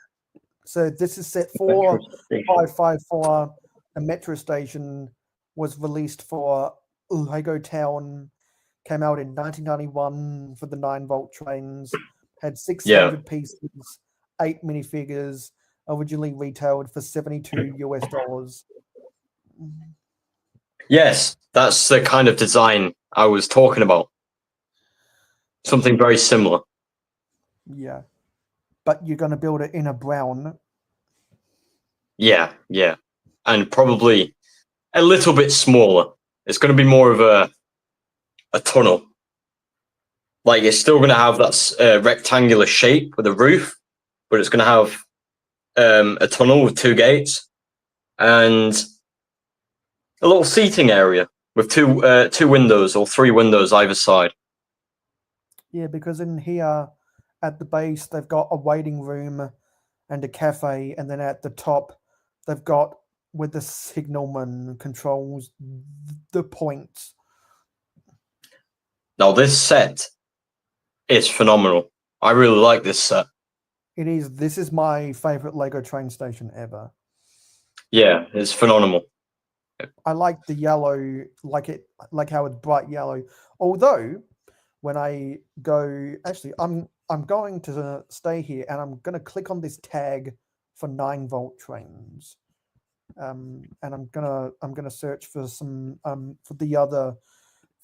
So this is set 4554. A metro station was released for Lego Town, came out in 1991 for the 9-volt trains, had 600 pieces, 8 minifigures, originally retailed for $72 US. Yes, that's the kind of design I was talking about. Something very similar. Yeah. But you're going to build it in a brown. Yeah. And probably a little bit smaller. It's going to be more of a tunnel. Like, it's still going to have that rectangular shape with a roof, but it's going to have a tunnel with 2 gates and a little seating area with 2 windows or 3 windows either side. Yeah, because in here at the base they've got a waiting room and a cafe, and then at the top they've got where the signalman controls the points. Now this set is phenomenal. I really like this set. It is. This is my favorite Lego train station ever. Yeah, it's phenomenal. I like the yellow, like how it's bright yellow. Although when I go, actually, I'm I'm going to stay here, and I'm going to click on this tag for 9-volt trains, and I'm gonna search for some for the other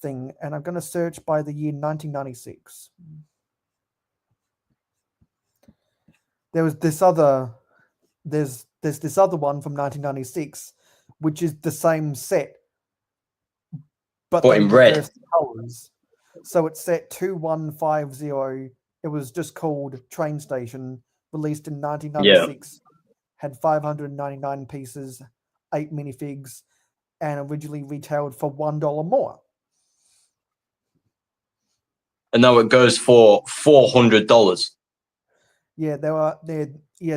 thing, and I'm going to search by the year 1996. There was this other there's this other one from 1996, which is the same set, but they in red. reversed colors. So it's set 2150. It was just called Train Station, released in 1996, had 599 pieces, 8 minifigs, and originally retailed for $1 more. And now it goes for $400. Yeah,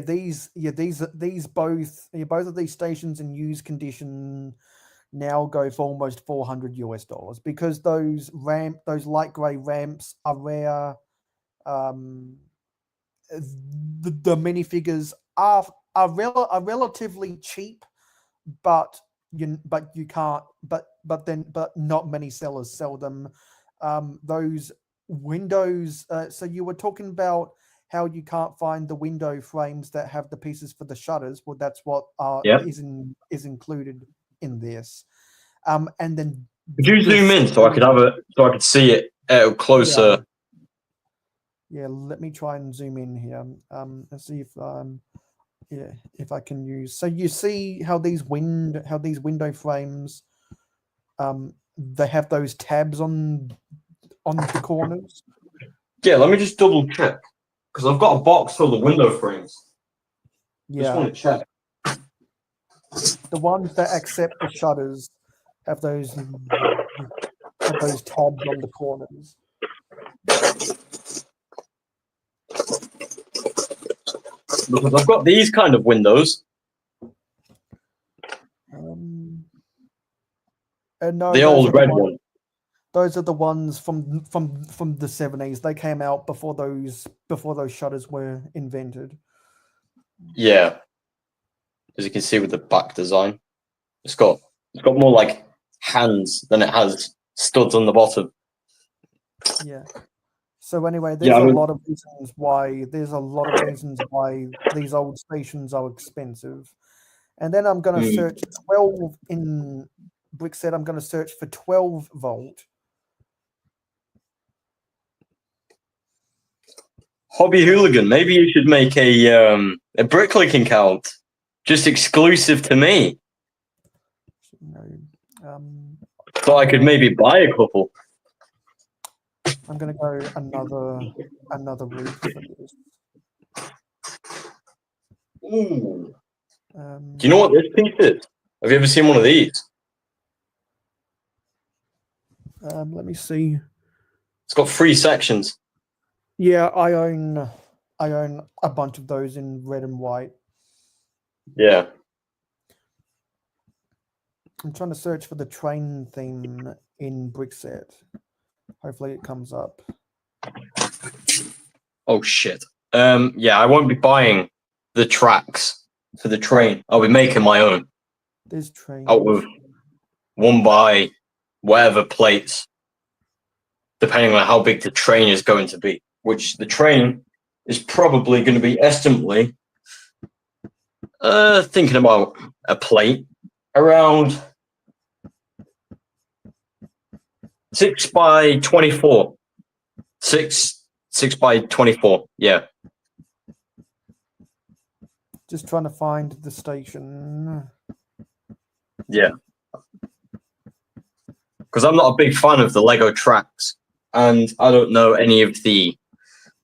these both of these stations in used condition now go for almost $400 because those light grey ramps are rare. The minifigures are relatively cheap, but you can't but not many sellers sell them. Those windows. So you were talking about how you can't find the window frames that have the pieces for the shutters. Well, that's what is included in this. And then could you zoom in so I could see it closer? Yeah, let me try and zoom in here. Let's see if I can use. So you see how these window frames, they have those tabs on the corners. Yeah, let me just double check because I've got a box full of window frames. Yeah, just want to check. The ones that accept the shutters have those tabs on the corners. Because I've got these kind of windows. No, the old red one. Those are the ones from the 70s. They came out before those shutters were invented. Yeah, as you can see with the back design, it's got more like hands than it has studs on the bottom. Yeah. So anyway, there's a lot of reasons why these old stations are expensive. And then I'm going to search 12 in Brickset. I'm going to search for 12 volt. Hobby Hooligan, maybe you should make a bricklicking count, just exclusive to me. So I could maybe buy a couple. I'm going to go another route for this. Ooh. Do you know what this piece is? Have you ever seen one of these? Let me see. It's got 3 sections. Yeah, I own a bunch of those in red and white. Yeah. I'm trying to search for the train theme in Brickset. Hopefully it comes up. Oh shit. Yeah, I won't be buying the tracks for the train. I'll be making my own. There's trains. Out of 1 by whatever plates, depending on how big the train is going to be. Which the train is probably going to be estimately, thinking about a plate around 6 by 24. 6 by 24. Yeah. Just trying to find the station. Yeah. Because I'm not a big fan of the Lego tracks, and I don't know any of the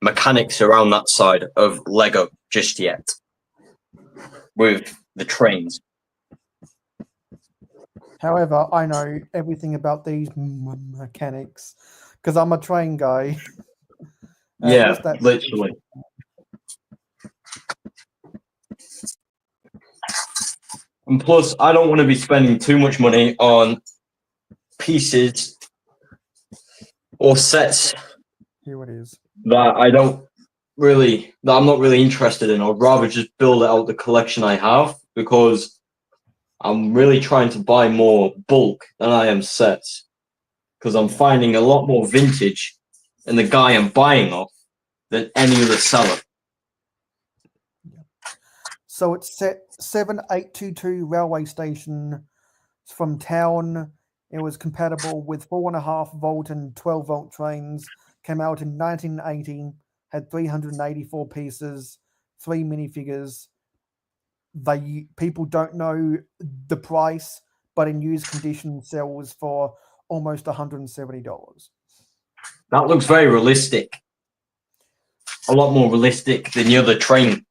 mechanics around that side of Lego just yet with the trains. However, I know everything about these mechanics because I'm a train guy. Yeah, literally. And plus, I don't want to be spending too much money on pieces or sets. Here it is. That I'm not really interested in. I'd rather just build out the collection I have because I'm really trying to buy more bulk than I am sets. Because I'm finding a lot more vintage in the guy I'm buying off than any other seller. So it's set 7822 railway station from town. It was compatible with 4.5 volt and 12 volt trains. Came out in 1980. Had 384 pieces, 3 minifigures. People don't know the price, but in used condition sells for almost $170. That looks very realistic. A lot more realistic than the other train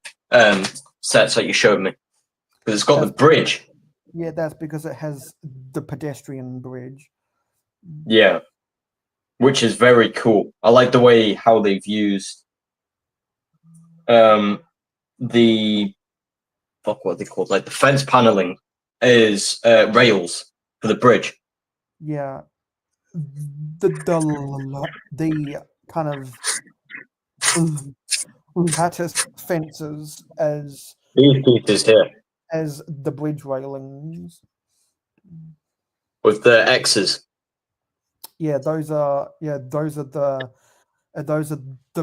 sets that you showed me. Because it's got the bridge. Yeah, that's because it has the pedestrian bridge. Yeah. Which is very cool. I like the way how they've used the what are they called? Like the fence paneling is rails for the bridge. Yeah. The kind of lattice fences as These pieces here as the bridge railings. with the X's. Yeah, those are the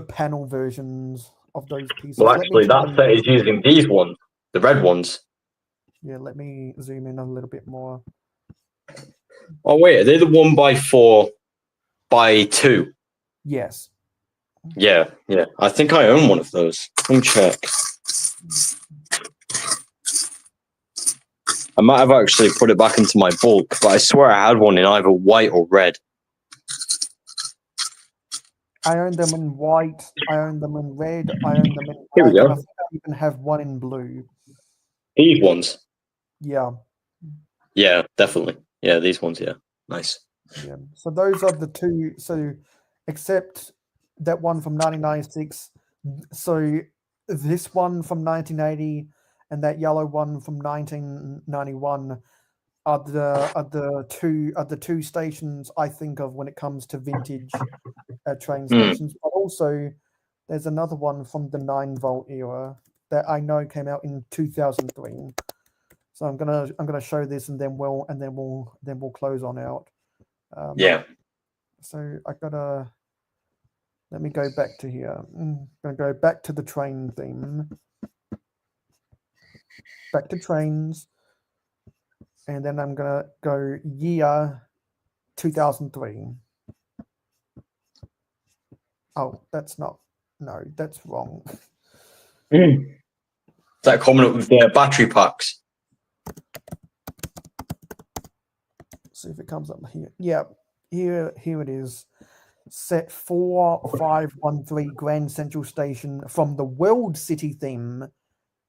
panel versions of those pieces. Well, actually, that set is using these ones, the red ones. Yeah, let me zoom in a little bit more. Oh wait, are they the 1x4x2? Yes. Yeah, yeah. I think I own one of those. Let me check. I might have actually put it back into my bulk, but I swear I had one in either white or red. I own them in white. I own them in red. I own them in black. Here we go. And I think I even have one in blue. These ones. Yeah. Yeah, definitely. Yeah, these ones. Yeah, nice. Yeah. So those are the two. So, except that one from 1996. So this one from 1980 and that yellow one from 1991 are the two stations I think of when it comes to vintage train stations. But also, there's another one from the 9 volt era that I know came out in 2003. So I'm gonna show this, and then we'll close on out. Yeah. So let me go back to here. I'm gonna go back to the train theme. Back to trains. And then I'm gonna go year 2003. Oh, that's wrong. Is that coming up with the battery packs? See if it comes up here. Yeah, here it is. Set 4513 Grand Central Station from the World City theme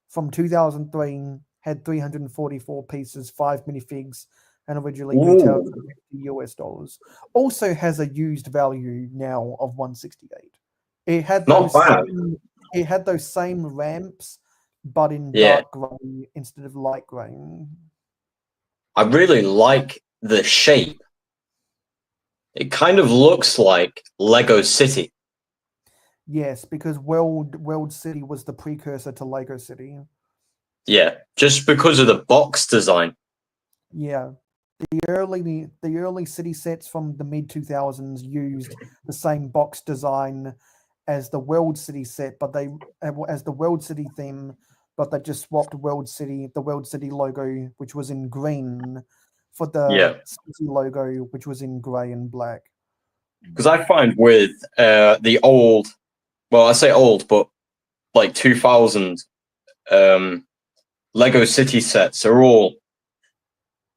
from 2003. Had 344 pieces, 5 minifigs, and originally retailed for $50. Also has a used value now of 168. It had those same ramps, but in dark grey instead of light grey. I really like the shape. It kind of looks like Lego City. Yes, because World City was the precursor to Lego City. Yeah, just because of the box design. Yeah. The early city sets from the mid 2000s used the same box design as the World City set, but as the World City theme, but they just swapped the World City logo, which was in green, for the city logo, which was in grey and black. Because I find with the old, well, I say old, but like 2000 Lego City sets are all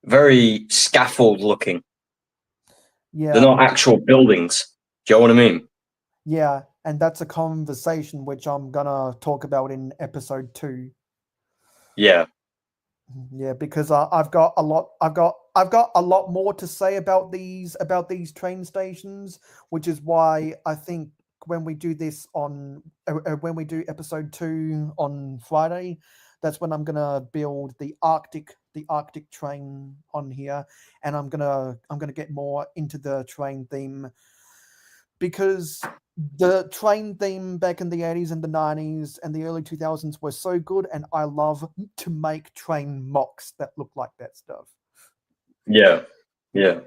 very scaffold looking. Yeah. They're not actual buildings. Do you know what I mean? Yeah, and that's a conversation which I'm gonna talk about in episode 2. Yeah. Yeah, because I've got a lot more to say about these train stations, which is why I think when we do this when we do episode 2 on Friday, that's when I'm gonna build the Arctic train on here, and I'm gonna get more into the train theme, because the train theme back in the 80s and the 90s and the early 2000s were so good, and I love to make train mocks that look like that stuff. Yeah. Yeah.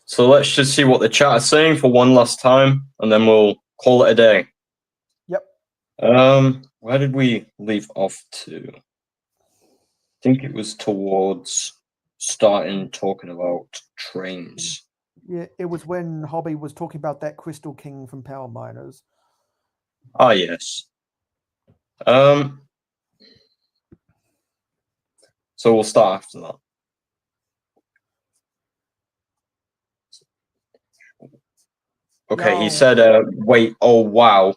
So let's just see what the chat is saying for one last time, and then we'll call it a day. Where did we leave off to? I think it was towards starting talking about trains. Yeah, it was when Hobby was talking about that Crystal King from Power Miners. Ah, yes. So we'll start after that. Okay, he No. said, wait, oh wow,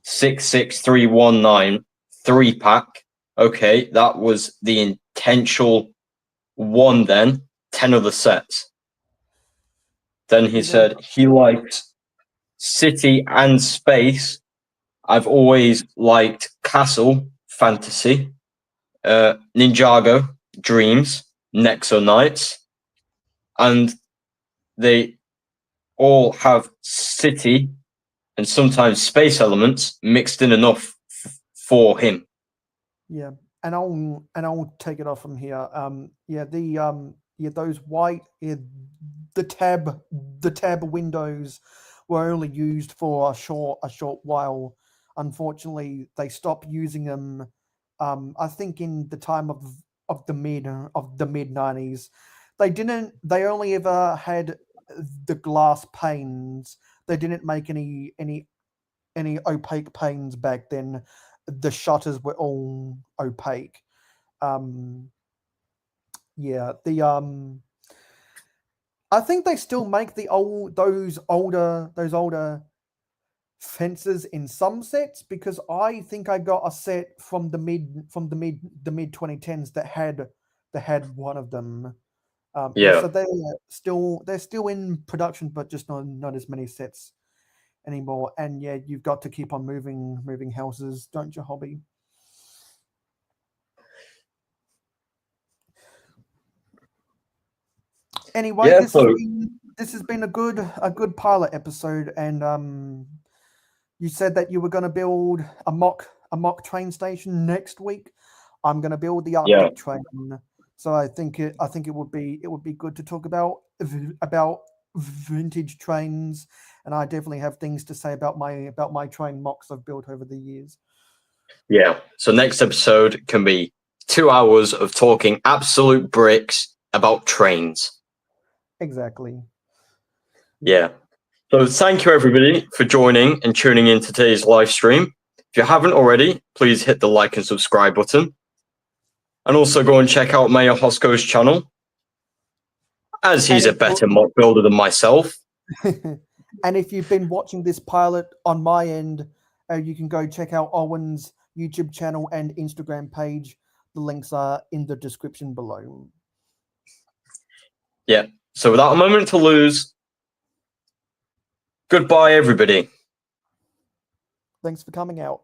66319 3-pack. Okay, that was the intentional one then, 10 other sets. Then he Yeah, said he liked City and Space. I've always liked Castle, Fantasy, Ninjago, Dreams, Nexo Knights, and they all have city and sometimes space elements mixed in enough for him. yeah, and I'll take it off from here. Those white, the tab windows were only used for a short while. Unfortunately, they stopped using them. I think in the time of the mid 90s, they only ever had the glass panes. They didn't make any opaque panes back then. The shutters were all opaque. Um, yeah, the I think they still make those older fences in some sets, because I think I got a set from the mid 2010s that had one of them. Yeah. So they're still in production, but just not as many sets anymore. And yeah, you've got to keep on moving houses, don't you, Hobby? Anyway, Yeah, this has been a good pilot episode, and you said that you were going to build a mock train station next week. I'm going to build the yeah, Arctic train, so I think it would be good to talk about vintage trains, and I definitely have things to say about my train mocks I've built over the years. yeah. So next episode can be 2 hours of talking absolute bricks about trains. Exactly. Yeah. So thank you everybody for joining and tuning in to today's live stream. If you haven't already, please hit the like and subscribe button. And also go and check out mayohosko's channel, as he's a better mock builder than myself. And if you've been watching this pilot on my end, you can go check out Owen's YouTube channel and Instagram page. The links are in the description below. Yeah. So without a moment to lose, goodbye, everybody. Thanks for coming out.